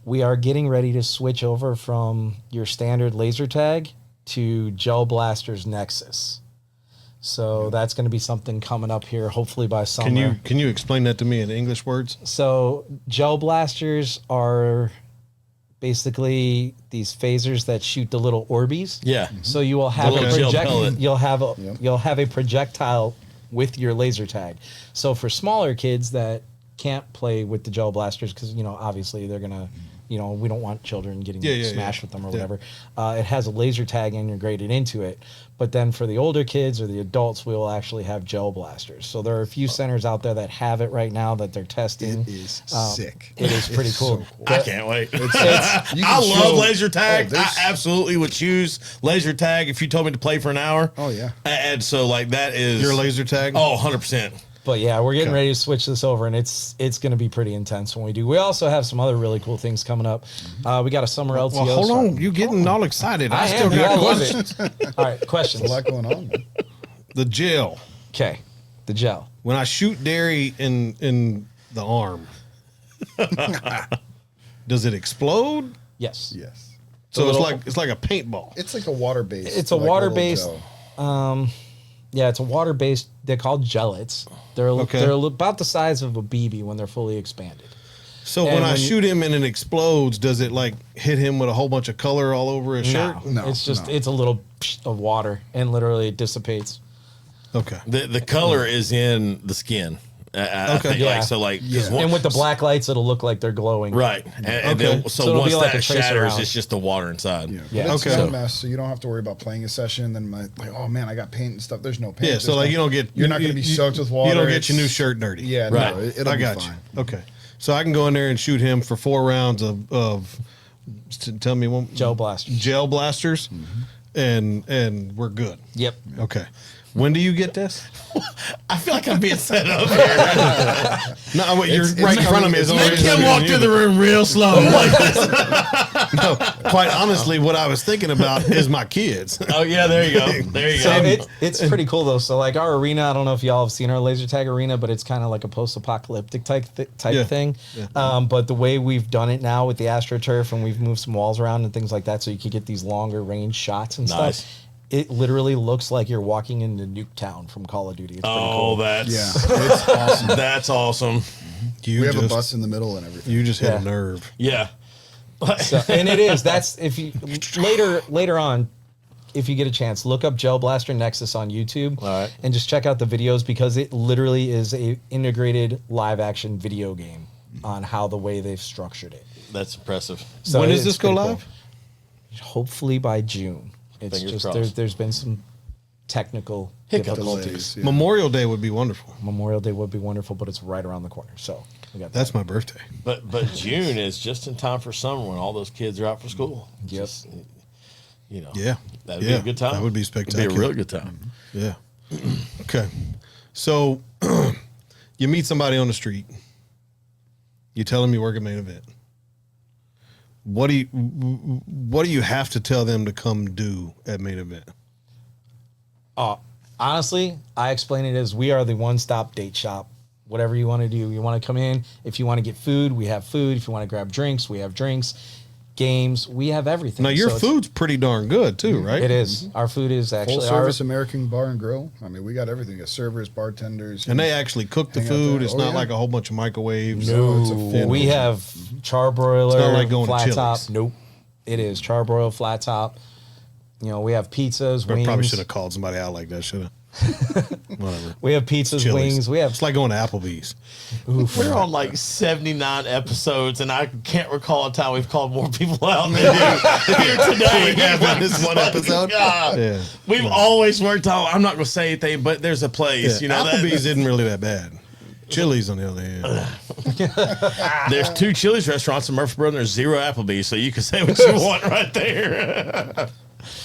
We are getting ready to switch over from your standard laser tag to Gel Blasters Nexus. So that's going to be something coming up here, hopefully by summer. Can you explain that to me in English words? So Gel Blasters are basically these phasers that shoot the little Orbeez. Yeah. So you will have little gel pellet. you'll have a projectile with your laser tag. So for smaller kids that can't play with the Gel Blasters, because obviously they're gonna, we don't want children getting smashed with them or whatever. It has a laser tag integrated into it. But then for the older kids or the adults, we will actually have Gel Blasters. So there are a few centers out there that have it right now that they're testing. It is sick. It is pretty It's cool. so cool. I can't wait. You I can love show- laser tag. Oh, there's- I absolutely would choose laser tag if you told me to play for an hour. Oh, yeah. And so like that is Your laser tag? Oh, 100%. But yeah, we're getting ready to switch this over, and it's going to be pretty intense when we do. We also have some other really cool things coming up. We got a summer LTO. Well, hold start- on. You getting all excited. I, I still am. dude. got I love questions. it. All right, questions. A lot going on, man. The gel. Okay, the gel. When I shoot Derry in the arm, does it explode? Yes. Yes. So little- it's like a paintball. It's like a water-based. It's a like, water-based- little gel. Yeah, it's a water-based. They're called gellets. They're about the size of a BB when they're fully expanded. So And when I when you- shoot him and it explodes, does it like hit him with a whole bunch of color all over his shirt? No, it's just no. it's a little of water, and literally it dissipates. Okay. The color is in the skin. I Okay. think, Yeah. like, so like 'cause And with the black lights, it'll look like they're glowing. right. And Okay. then, So so it'll once be like that a tracer shatters, round. it's just the water inside. Yeah. Yeah. But it's Okay. no mess, so you don't have to worry about playing a session. Then oh man, I got paint and stuff. There's no paint. Yeah, so There's like no- you don't get You're not going to be soaked with water. You don't get your new It's- shirt dirty. Yeah, Right. no, it'll I be got fine. you. Okay. So I can go in there and shoot him for 4 rounds of tell me one Gel blasters. Gel blasters, and we're good. Yep. Okay. When do you get this? I feel like I'm being set up here. No, you're right in front of me. Make him walk through the room real slow. Like this. No, quite honestly, what I was thinking about is my kids. Oh yeah, there you go. There you So go. it's pretty cool though. So like our arena, I don't know if y'all have seen our laser tag arena, but it's kind of like a post-apocalyptic type Yeah. thing. Yeah. But the way we've done it now with the AstroTurf, and we've moved some walls around and things like that, so you can get these longer range shots and Nice. stuff. It literally looks like you're walking into Nuketown from Call of Duty. It's pretty Oh, cool. that's It's awesome. that's awesome. You We have a just, bus in the middle and everything. you just hit Yeah. a nerve. Yeah. So, and it is. That's if you later on, if you get a chance, look up Gel Blaster Nexus on YouTube, All right. and just check out the videos because it literally is a integrated live action video game on how the way they've structured it. That's impressive. So When does it's this go pretty live? Hopefully by June. It's Fingers just crossed. there's been some technical Hiccups. difficulties. Delays, yeah. Memorial Day would be wonderful. Memorial Day would be wonderful, but it's right around the corner. So we got that. That's my birthday. But June is just in time for summer when all those kids are out for school. Yep. Just, you know. Yeah. That'd Yeah, be a good time. that would be It'd spectacular. be a real good time. Yeah. Okay. So you meet somebody on the street. You tell them you work at Main Event. What do you have to tell them to come do at Main Event? Honestly, I explain it as we are the one-stop date shop. Whatever you want to do, you want to come in. If you want to get food, we have food. If you want to grab drinks, we have drinks. Games, we have everything. Now your So it's- food's pretty darn good too, right? It is. Our food is Full actually service American bar and grill. I mean, we got everything. We got servers, bartenders. And they actually cook the Hang out food. there. It's Oh, not yeah. like a whole bunch of microwaves. No, it's a No, full- we have charbroiler, It's not like going to flat Chili's. top. Nope, it is charbroil, flat top. You know, we have pizzas, I wings. probably should have called somebody out like that, should have. Whatever. We have pizzas, Chili's. wings. We have It's like going to Applebee's. We're on like 79 episodes, and I can't recall a time we've called more people out than here today. have in this one episode? God. Yeah. We've always worked on. I'm not going to say anything, but there's a place. Yeah. You know, Applebee's isn't really that bad. Chili's on the other hand. there's 2 Chili's restaurants in Murfreesboro, and there's 0 Applebee's, so you can say what you want right there.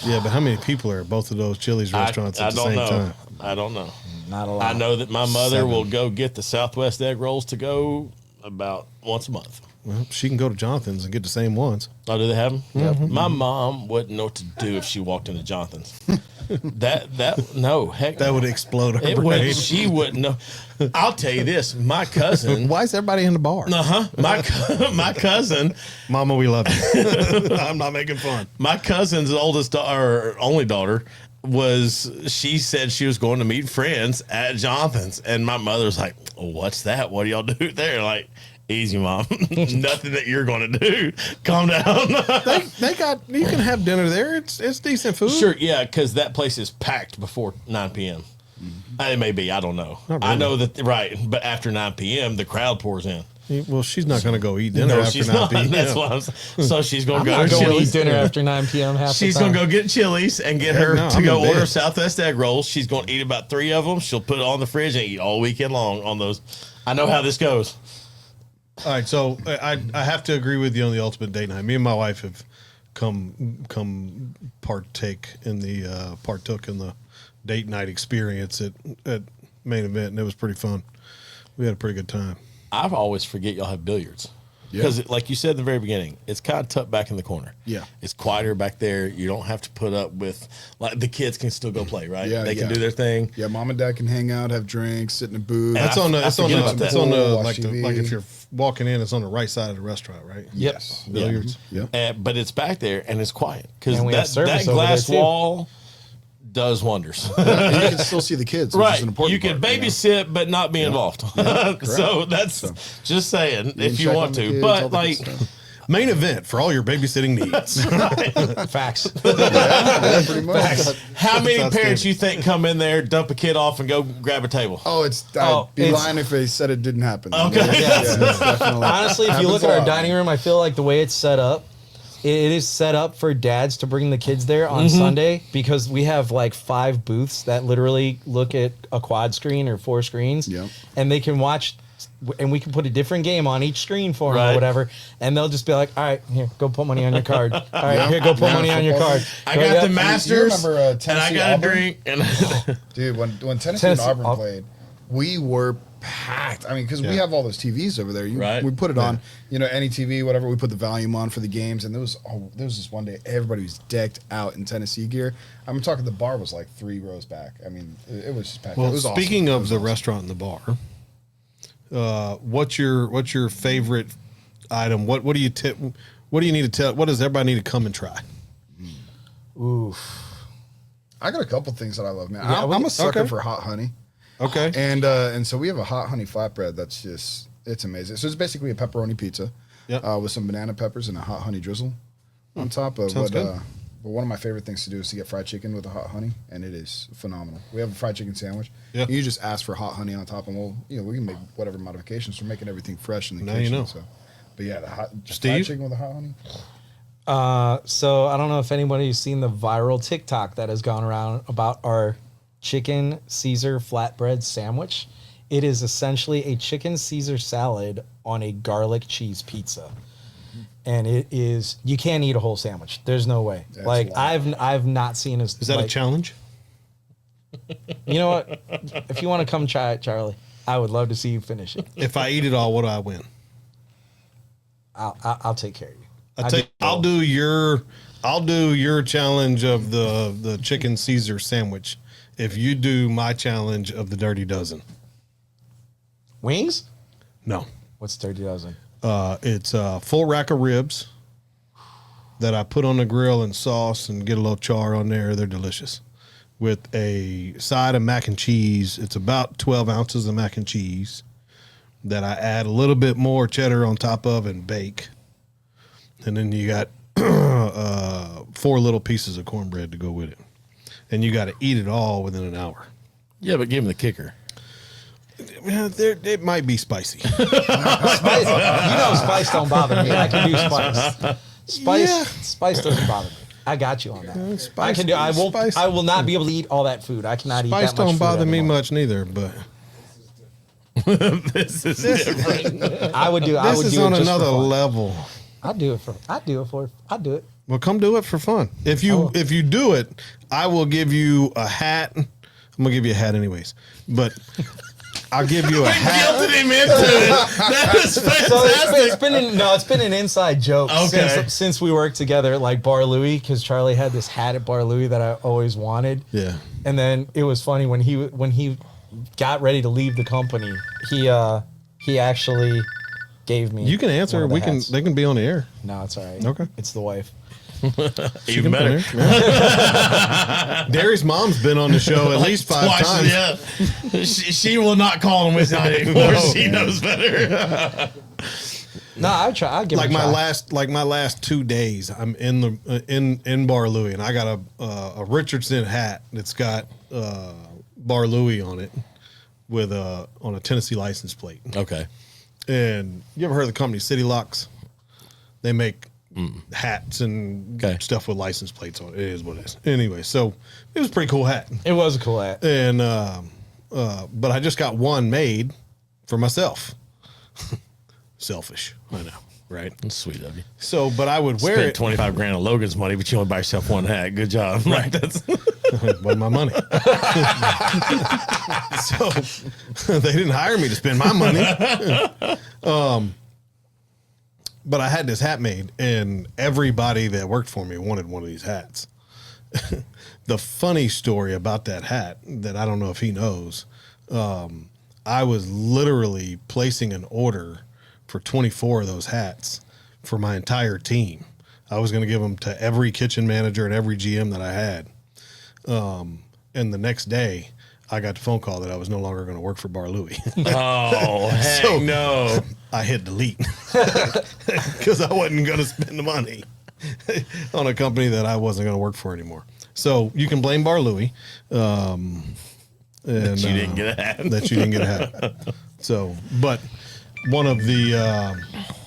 Yeah, but how many people are at both of those Chili's restaurants I at the don't same know. time? I don't know. not a lot. I know that my mother 7. will go get the Southwest egg rolls to go about once a month. Well, she can go to Jonathan's and get the same ones. Oh, do they have them? Yeah. My mom wouldn't know what to do if she walked into Jonathan's. No, heck, That would explode her it brain. would. She wouldn't know. I'll tell you this: my cousin. Why is everybody in the bar? My cousin. Mama, we love you. I'm not making fun. My cousin's oldest or only daughter she said she was going to meet friends at Jonathan's, and my mother's like, "What's that? What do y'all do there?" Like, easy, mom. Nothing that you're going to do. Calm down. They got, you can have dinner there. It's decent food. Sure, yeah, because that place is packed before 9 p.m. It may be, I don't know. Not I really. know that, right, but after 9 p.m., the crowd pours in. Well, she's not going to go eat dinner after she's 9 not. p.m. That's what I'm saying. So she's going to go I'm to not going to eat Chili's. dinner after 9 p.m. half She's the going time. to go get Chili's and get her no, to I'm go in bed. order Southwest egg rolls. She's going to eat about 3 of them. She'll put it on the fridge and eat all weekend long on those. I know how this goes. All right, so I have to agree with you on the ultimate date night. Me and my wife have come partook in the date night experience at Main Event, and it was pretty fun. We had a pretty good time. I always forget y'all have billiards. Yeah. Because, like you said in the very beginning, it's kind of tucked back in the corner. Yeah. It's quieter back there. You don't have to put up with, like, the kids can still go play, right? Yeah, They can yeah. do their thing. Yeah, mom and dad can hang out, have drinks, sit in a booth. That's on the. I It's on forget the. about that. It's on the Watch like TV. like if you're walking in, it's on the right side of the restaurant, right? Yes. Billiards. Yeah. But it's back there and it's quiet. Because And we have that service over glass there, too. wall does wonders. And you can still see the kids, which Right. is an important You can part, babysit, but not be involved. So that's just saying, You if can you check want on the to. kids, all But, the like, good stuff. Main Event for all your babysitting needs. Facts. Yeah, pretty much. how many That's parents outstanding. you think come in there, dump a kid off, and go grab a table? Oh, I'd be it's- lying if they said it didn't happen. Okay. Yeah, it's definitely Honestly, if you look happens at a our lot. dining room, I feel like the way it's set up, it is set up for dads to bring the kids there on Sunday because we have like 5 booths that literally look at a quad screen or 4 screens, Yep. and they can watch and we can put a different game on each screen for them Right. or whatever, and they'll just be like, all right, here, go put money on your card. All right, here, go put money on your card. I Go, got yep. the Masters, remember, and I Tennessee got Auburn? a drink. And Dude, when Tennessee and Auburn Au- played, we were packed. I mean, because we Yeah. have all those TVs over there. Right. We put it on, any TV, whatever. We put the volume on for the games, and there was this one day everybody was decked out in Tennessee gear. I'm talking the bar was like 3 rows back. I mean, it was just packed. Well, it was speaking awesome. of the restaurant and the bar, what's your favorite item? What do you tip? What do you need to tell? What does everybody need to come and try? Oof. I got a couple things that I love, man. Yeah, I'm a sucker okay. for hot honey. Okay. And so we have a hot honey flatbread that's just, it's amazing. So it's basically a pepperoni pizza Yep. with some banana peppers and a hot honey drizzle on top of Sounds good. but one of my favorite things to do is to get fried chicken with the hot honey, and it is phenomenal. We have a fried chicken sandwich. Yeah. You just ask for hot honey on top, and we can make whatever modifications. We're making everything fresh in the Now you kitchen. know. So, but yeah, the fried Steve? chicken with the hot honey. So I don't know if anybody's seen the viral TikTok that has gone around about our chicken Caesar flatbread sandwich. It is essentially a chicken Caesar salad on a garlic cheese pizza. And it is, you can't eat a whole sandwich. There's no way. That's like wild. I've not seen a, Is that a challenge? You know what? If you want to come try it, Charlie, I would love to see you finish it. If I eat it all, what do I win? I'll take care of you. I'll do your challenge of the chicken Caesar sandwich if you do my challenge of the Dirty Dozen. Wings? No. What's 30 dozen? It's a full rack of ribs that I put on the grill and sauce and get a little char on there. They're delicious. With a side of mac and cheese. It's about 12 ounces of mac and cheese that I add a little bit more cheddar on top of and bake. And then you got 4 little pieces of cornbread to go with it. And you got to eat it all within an hour. yeah, but give him the kicker. Yeah, it might be spicy. Spice, spice don't bother me. I can do spice. Yeah. Spice doesn't bother me. I got you on that. Spice- I can do. spice- I will not be able to eat all that food. I cannot eat Spice that much don't food bother me anymore. much neither, but This is different. I would do. I this would is do on it just another for fun. level. I'd do it. Well, come do it for fun. If you do it, I will give you a hat. I'm gonna give you a hat anyways, but I'll give you a hat. Guilted him into it. That is So fantastic. it's been an inside joke Okay. since we worked together at like Bar Louie, because Charlie had this hat at Bar Louie that I always wanted. Yeah. And then it was funny when he got ready to leave the company, he actually gave me. You can answer. one of the We can. hats. They can be on the air. No, it's all right. Okay. It's the wife. Even better. Derry's mom's been on the show at least 5 Twice, times. yeah. she will not call him with night anymore. She knows better. No, I'll try. I'll give Like it a my try. last 2 days, I'm in the in Bar Louie, and I got a Richardson hat that's got Bar Louie on it with on a Tennessee license plate. Okay. And you ever heard of the company City Locks? They make hats and Okay. stuff with license plates on it. It is what it is. Anyway, so it was a pretty cool hat. It was a cool hat. And but I just got one made for myself. Selfish, I know, right? That's sweet of you. So, but I would wear Spent it. 25 grand on Logan's money, but you only buy yourself one hat. Good job. Right. That's Wasn't my money. So they didn't hire me to spend my money. But I had this hat made, and everybody that worked for me wanted one of these hats. The funny story about that hat that I don't know if he knows, I was literally placing an order for 24 of those hats for my entire team. I was going to give them to every kitchen manager and every GM that I had. And the next day, I got the phone call that I was no longer going to work for Bar Louie. oh heck So- no. I hit delete because I wasn't going to spend the money on a company that I wasn't going to work for anymore. So you can blame Bar Louie. And You didn't get a hat. that you didn't get a hat. So, but one of the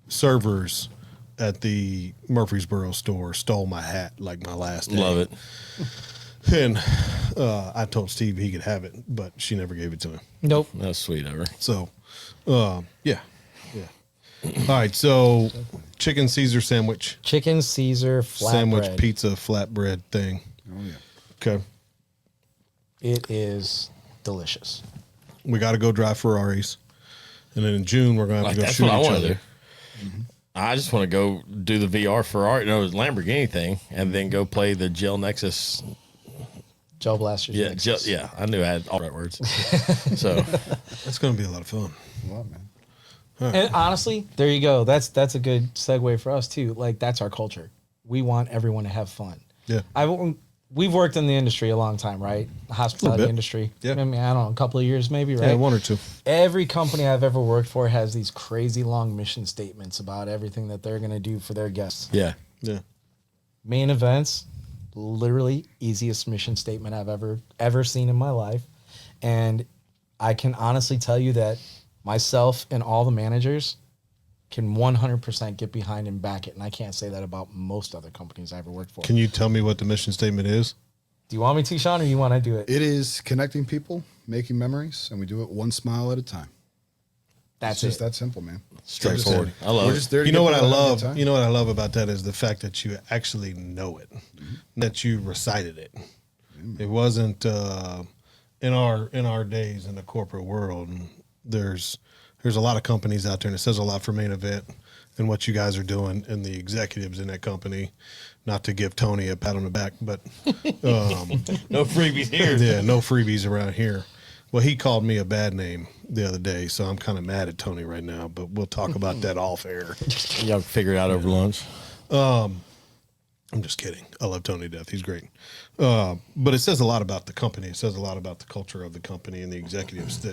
servers at the Murfreesboro store stole my hat like my last day. Love it. And I told Steve he could have it, but she never gave it to him. Nope. That's sweet of her. So, yeah. All right, so chicken Caesar sandwich, Chicken Caesar flatbread. sandwich pizza flatbread thing. Oh yeah. Okay, It is delicious. we got to go drive Ferraris, and then in June we're gonna have Like, to go that's shoot what I each want other. to do. I just want to go do the VR Ferrari, no, Lamborghini thing, and then go play the Gel Nexus. Gel Blasters. Yeah, Nexus. yeah. I knew I had all the right words. So That's gonna be a lot of fun. A lot, man. And honestly, there you go. That's a good segue for us too. Like that's our culture. We want everyone to have fun. Yeah, We've worked in the industry a long time, right? The hospitality bit. industry. Yeah. I mean, I don't know, a couple of years maybe, right? yeah, one or two. Every company I've ever worked for has these crazy long mission statements about everything that they're going to do for their guests. yeah, Yeah, Main Events, literally easiest mission statement I've ever seen in my life. And I can honestly tell you that myself and all the managers can 100% get behind and back it. And I can't say that about most other companies I ever worked for. can you tell me what the mission statement is? Do you want me to, Shawn, or you want to do it? It is connecting people, making memories, and we do it one smile at a time. That's It's just it. that simple, man. straightforward. I love We're it. just there to You know get what I people to have a good love? time. You know what I love about that is the fact that you actually know it, that you recited it. It wasn't in our days in the corporate world. And there's a lot of companies out there, and it says a lot for Main Event and what you guys are doing and the executives in that company. Not to give Tony a pat on the back, but No freebies here. yeah, no freebies around here. Well, he called me a bad name the other day, so I'm kind of mad at Tony right now. But we'll talk about that off air. Y'all figure it out over lunch. I'm just kidding. I love Tony to death. He's great. But it says a lot about the company. It says a lot about the culture of the company and the executives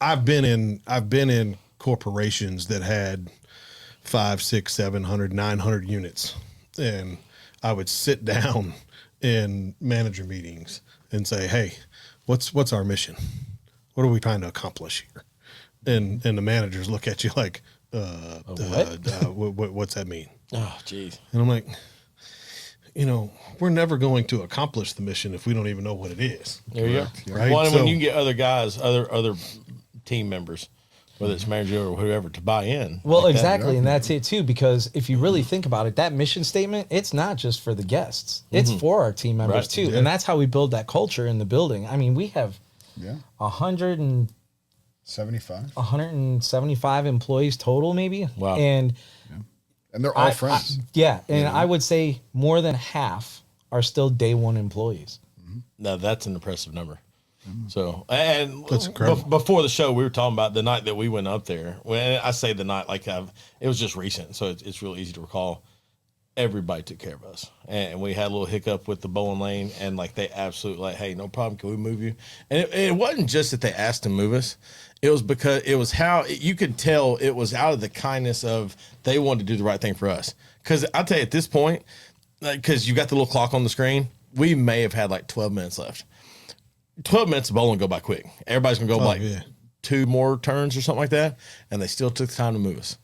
I've been in corporations that had 500, 600, 700, 900 units. And I would sit down in manager meetings and say, hey, what's our mission? What are we trying to accomplish here? And the managers look at you like, what's that mean? Oh, jeez. And I'm like, we're never going to accomplish the mission if we don't even know what it is. There you go. Right? One, So- when you can get other guys, other team members, whether it's manager or whoever, to buy in. Well, like that. exactly. And that's it too, because if you really think about it, that mission statement, it's not just for the guests. It's for our team members Right. too. Yeah. And that's how we build that culture in the building. I mean, we have Yeah. 175 75. employees total maybe. Wow. And And they're all friends. I would say more than half are still day one employees. Now that's an impressive number. So, and That's incredible. before the show, we were talking about the night that we went up there. When I say the night, like it was just recent, so it's real easy to recall. Everybody took care of us, and we had a little hiccup with the bowling lane, and like they absolutely like, hey, no problem, can we move you? And it wasn't just that they asked to move us; it was because it was how you could tell it was out of the kindness of they wanted to do the right thing for us. Because I'll tell you at this point, because you got the little clock on the screen, we may have had like 12 minutes left. 12 minutes of bowling go by quick. Everybody's gonna go yeah. 2 more turns or something like that, and they still took the time to move us.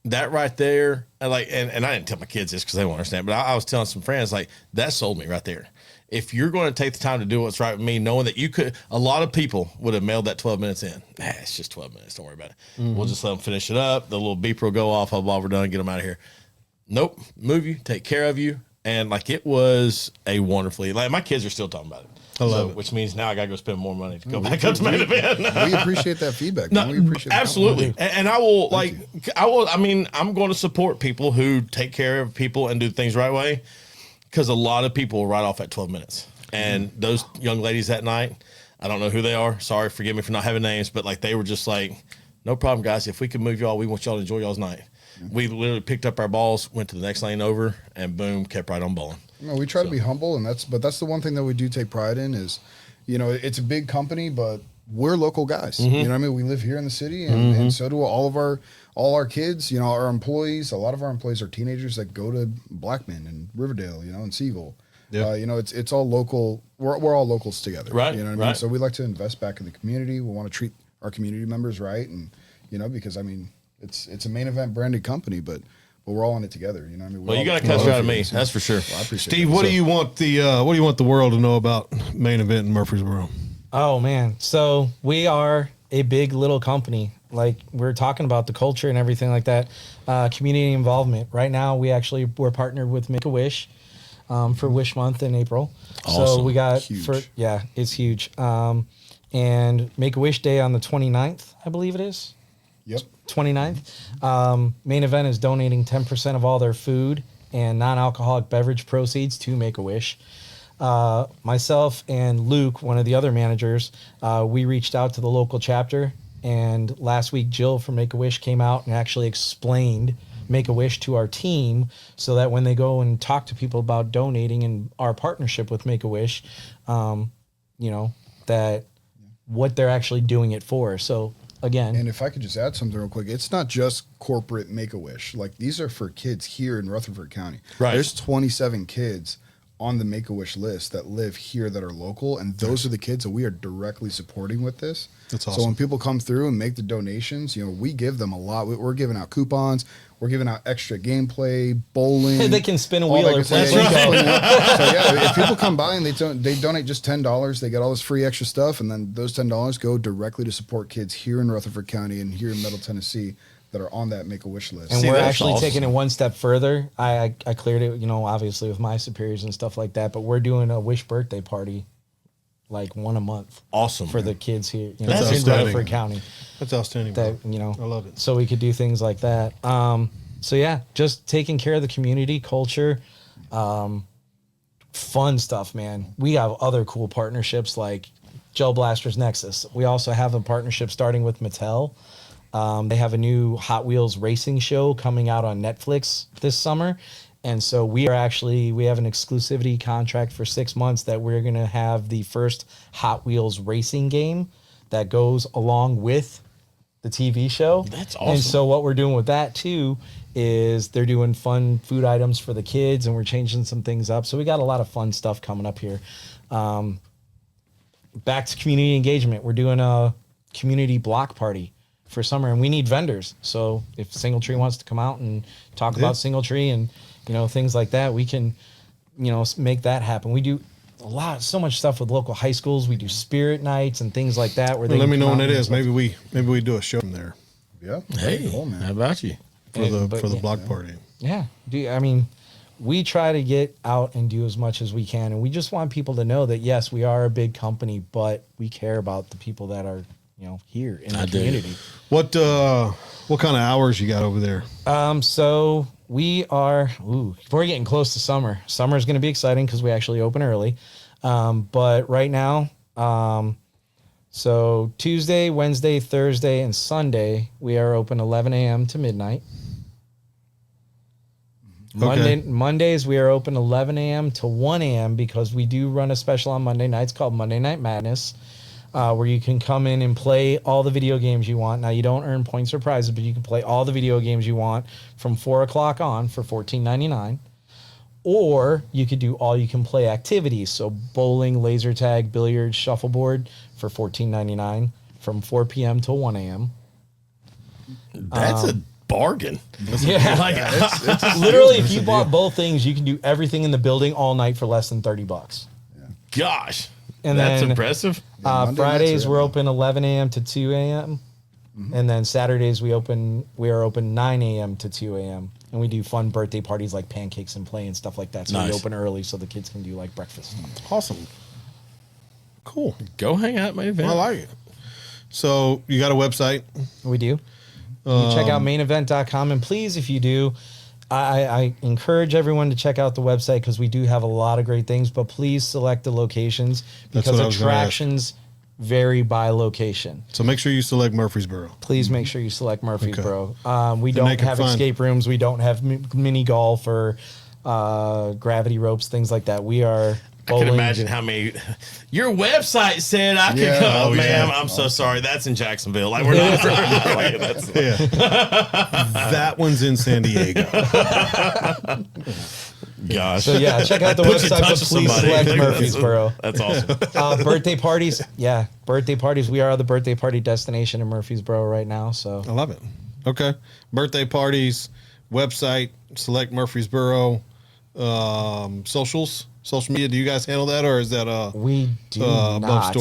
That right there, and I didn't tell my kids this because they won't understand, but I was telling some friends, like, that sold me right there. If you're going to take the time to do what's right with me, knowing that a lot of people would have mailed that 12 minutes in. It's just 12 minutes. Don't worry about it. We'll just let them finish it up. The little beeper will go off. We're done. Get them out of here. Nope. Move you, take care of you. And like, it was a wonderfully, like, my kids are still talking about it. I love it. Which means now I got to go spend more money to go back up to Main Event. We appreciate that feedback. No, man. We appreciate that. absolutely. And I will I'm going to support people who take care of people and do things the right way, because a lot of people will write off at 12 minutes. And those young ladies that night, I don't know who they are. Sorry, forgive me for not having names, but like, they were just like, no problem, guys. If we can move y'all, we want y'all to enjoy y'all's night. We literally picked up our balls, went to the next lane over, and boom, kept right on bowling. No, we try to be humble, and that's the one thing that we do take pride in is, it's a big company, but we're local guys. You know what I mean? We live here in the city, and so do all our kids. Our employees. A lot of our employees are teenagers that go to Blackman and Riverdale, and Siegel. Yeah. It's all local. We're all locals together, Right, You know what I mean? right. So we like to invest back in the community. We want to treat our community members right, and because I mean, it's a Main Event branded company, but but we're all in it together. You know what I mean? Well, you got a customer out of me. That's for sure. Well, I appreciate Steve, that. what So- do you want the world to know about Main Event in Murfreesboro? Oh man, so we are a big little company. Like we're talking about the culture and everything like that. Community involvement. Right now, we're partnered with Make-A-Wish for Wish Month in April. So Awesome. we got Huge. it's huge. And Make-A-Wish Day on the 29th, I believe it is. Yep. 29th. Main Event is donating 10% of all their food and non-alcoholic beverage proceeds to Make-A-Wish. Myself and Luke, one of the other managers, we reached out to the local chapter, and last week Jill from Make-A-Wish came out and actually explained Make-A-Wish to our team so that when they go and talk to people about donating and our partnership with Make-A-Wish, that what they're actually doing it for. So again, And if I could just add something real quick, it's not just corporate Make-A-Wish. Like these are for kids here in Rutherford County. Right. There's 27 kids on the Make-A-Wish list that live here that are local, and those are the kids that we are directly supporting with this. That's So awesome. when people come through and make the donations, we give them a lot. We're giving out coupons. We're giving out extra gameplay, bowling. they can spin a all wheel that or good stuff. play. Yeah, So yeah, if people come by and they donate just $10, they get all this free extra stuff, and then those $10 go directly to support kids here in Rutherford County and here in Middle Tennessee that are on that Make-A-Wish list. And See, we're that's actually awesome. taking it one step further. I cleared it, obviously with my superiors and stuff like that. But we're doing a Wish birthday party, like one a month. Awesome. For the kids here, That's in outstanding. Rutherford County. That's outstanding. That bro. I love it. So we could do things like that. So yeah, just taking care of the community, culture, fun stuff, man. We have other cool partnerships like Gel Blasters Nexus. We also have a partnership starting with Mattel. They have a new Hot Wheels racing show coming out on Netflix this summer. And so we have an exclusivity contract for 6 months that we're going to have the first Hot Wheels racing game that goes along with the TV show. That's And awesome. so what we're doing with that too is they're doing fun food items for the kids, and we're changing some things up. So we got a lot of fun stuff coming up here. Back to community engagement. We're doing a community block party for summer, and we need vendors. So if Singletree wants to come out and talk about Singletree and things like that, we can make that happen. We do so much stuff with local high schools. We do spirit nights and things like that. Where Well, they let me can know come when out it and is. Maybe we do a show from there Yeah. Hey, Cool, man. how about you? for the yeah. block party. Yeah. We try to get out and do as much as we can. And we just want people to know that, yes, we are a big company, but we care about the people that are, here in the do. community. What kind of hours you got over there? So we are, we're getting close to summer. Summer is going to be exciting because we actually open early. But right now, so Tuesday, Wednesday, Thursday, and Sunday, we are open 11 a.m. to midnight. Mondays, we are open 11 a.m. to 1 a.m. because we do run a special on Monday nights called Monday Night Madness, where you can come in and play all the video games you want. Now, you don't earn points or prizes, but you can play all the video games you want from 4 o'clock on for $14.99. Or you could do all you can play activities. So bowling, laser tag, billiards, shuffleboard for $14.99 from 4 p.m. to 1 a.m. That's a bargain. Yeah. Like, Literally, if you bought both things, you can do everything in the building all night for less than $30. gosh, And that's then, impressive. Monday Fridays nights are- we're open 11 a.m. to 2 a.m. And then Saturdays we are open 9 a.m. to 2 a.m. And we do fun birthday parties like pancakes and play and stuff like that. So we Nice. open early so the kids can do like breakfast. Awesome. Cool. Go hang out at Main Event. I like it. So you got a website? We do. You check out mainevent.com. And please, if you do, I encourage everyone to check out the website because we do have a lot of great things. But please select the locations That's because what I was gonna ask. attractions vary by location. So make sure you select Murfreesboro. Please make sure you select Murfreesboro. We To make don't it have fun. escape rooms. We don't have mini golf or gravity ropes, things like that. We are I can bowling. imagine how many. Your website said I could Yeah. come. Oh, ma'am, yeah. I'm so sorry. That's in Jacksonville. Like we're not. like, that's, Yeah. That one's in San Diego. gosh. So yeah, check out the Put your website, but touch with please somebody. select That's- Murfreesboro. That's awesome. Birthday parties. Yeah, birthday parties. We are the birthday party destination in Murfreesboro right now. So I love it. Okay. Birthday parties. website, Select Murfreesboro, social media. Do you guys handle that, or is that We do above not.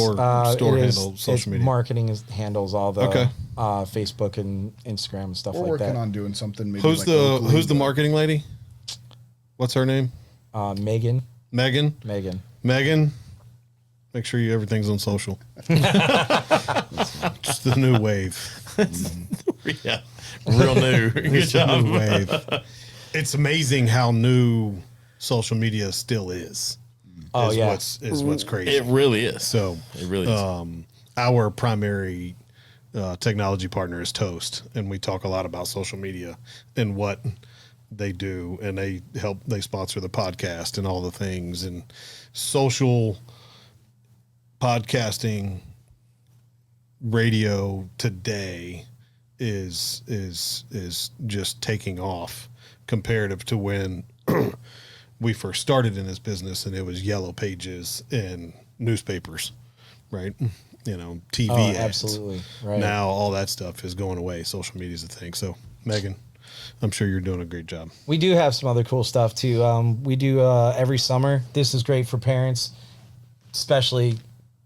store It is- handle social media? Marketing handles all the Okay. Facebook and Instagram and stuff We're like working that. on doing something. Maybe Who's like the locally, Who's the but- marketing lady? What's her name? Megan. Megan. Make sure everything's on social. Just the new wave. Yeah, real new. Good It's the job. new wave. It's amazing how new social media still is. Oh, yeah. What's crazy. It really is. So It really is. our primary technology partner is Toast, and we talk a lot about social media and what they do, and they sponsor the podcast and all the things, and social podcasting radio today is just taking off comparative to when we first started in this business, and it was yellow pages and newspapers, right? TV ads. Absolutely. Right. Now all that stuff is going away. Social media is a thing. So, Megan, I'm sure you're doing a great job. We do have some other cool stuff too. We do every summer. This is great for parents, especially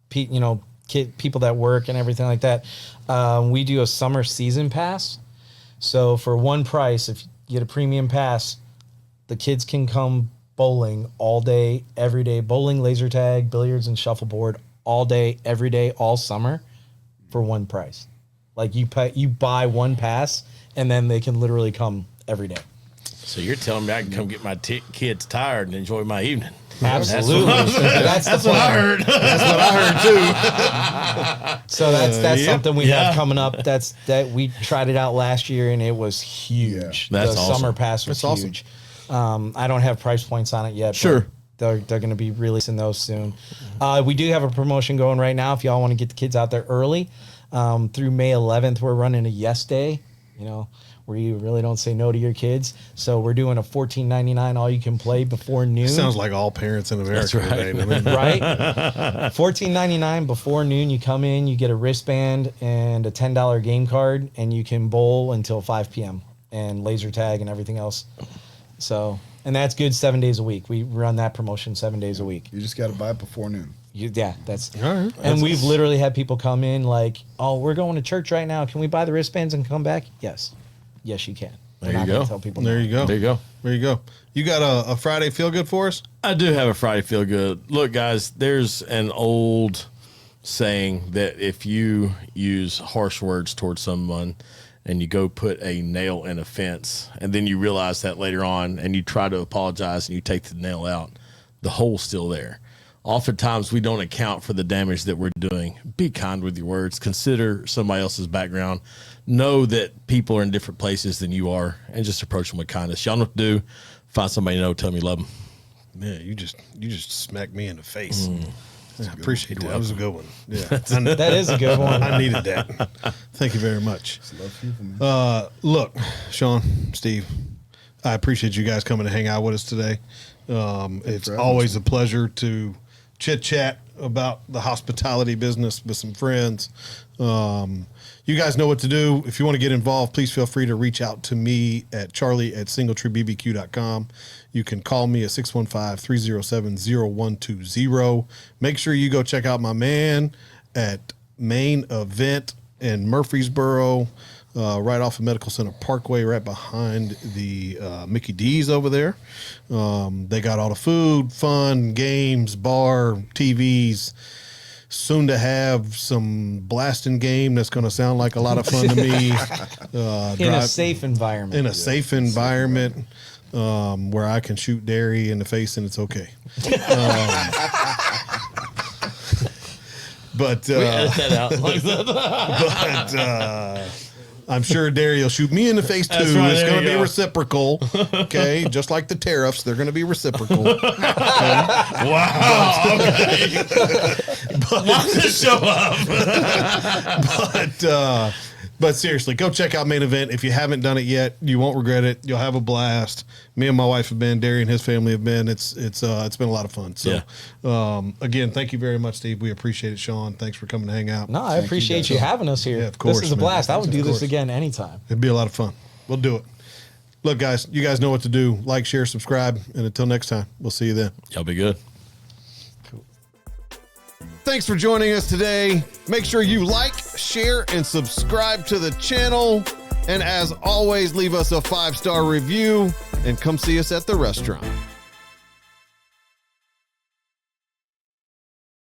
people that work and everything like that. We do a summer season pass. So for one price, if you get a premium pass, the kids can come bowling all day, every day. Bowling, laser tag, billiards, and shuffleboard all day, every day, all summer for one price. Like you buy one pass, and then they can literally come every day. So you're telling me I can come get my kids tired and enjoy my evening? Absolutely. That's what I heard. That's what I heard too. So that's Yep. something we Yeah. have coming up. That we tried it out last year, and it was huge. Yeah. That's the awesome. summer pass was That's huge. I don't have price points on it yet. but Sure. They're going to be releasing those soon. We do have a promotion going right now. If y'all want to get the kids out there early, through May 11th, we're running a Yes Day. Where you really don't say no to your kids. So we're doing a $14.99 all you can play before noon. Sounds like all parents in America. That's right. Today. I mean, Right? $14.99 before noon. You come in, you get a wristband and a $10 game card, and you can bowl until 5 p.m. and laser tag and everything else. So, and that's good 7 days a week. We run that promotion 7 days a week. You just got to buy it before noon. That's All right. and we've literally had people come in like, oh, we're going to church right now. Can we buy the wristbands and come back? Yes, you can. We're There you not gonna go. Tell people There no. you go. There you go. There you go. You got a Friday feel good for us? I do have a Friday feel good. Look, guys, there's an old saying that if you use harsh words towards someone and you go put a nail in a fence, and then you realize that later on and you try to apologize and you take the nail out, the hole's still there. Oftentimes we don't account for the damage that we're doing. Be kind with your words. Consider somebody else's background. Know that people are in different places than you are, and just approach them with kindness. Y'all know what to do. Find somebody you know, tell them you love them. Man, you just smacked me in the face. I appreciate that. That was a good one. Yeah, I, That is a good one. I needed that. Thank you very much. Love people, man. Look, Shawn, Steve, I appreciate you guys coming to hang out with us today. It's for having always a pleasure to chit chat about the hospitality business with some friends. You guys know what to do. If you want to get involved, please feel free to reach out to me at charlie@singletreebbq.com. You can call me at 615-307-0120. Make sure you go check out my man at Main Event in Murfreesboro, right off of Medical Center Parkway, right behind the Mickey D's over there. They got all the food, fun, games, bar, TVs. Soon to have some blasting game that's going to sound like a lot of fun to me. In a safe environment. In a safe environment where I can shoot Derry in the face and it's okay. But Edit that out. I'm sure Derry will shoot me in the face too. That's right, It's there going to you be go. reciprocal. Okay, just like the tariffs, they're going to be reciprocal. Wow. Okay. Why did it show up? But seriously, go check out Main Event. If you haven't done it yet, you won't regret it. You'll have a blast. Me and my wife have been. Derry and his family have been. It's been a lot of fun. So, again, thank you very much, Steve. We appreciate it, Shawn. Thanks for coming to hang out. No, I appreciate you having us here. Yeah, of course, This is a man. blast. I would Of do course. this again anytime. It'd be a lot of fun. We'll do it. Look, guys, you guys know what to do. Like, share, subscribe, and until next time, we'll see you then. Y'all be good. Thanks for joining us today. Make sure you like, share, and subscribe to the channel. And as always, leave us a 5-star review and come see us at the restaurant.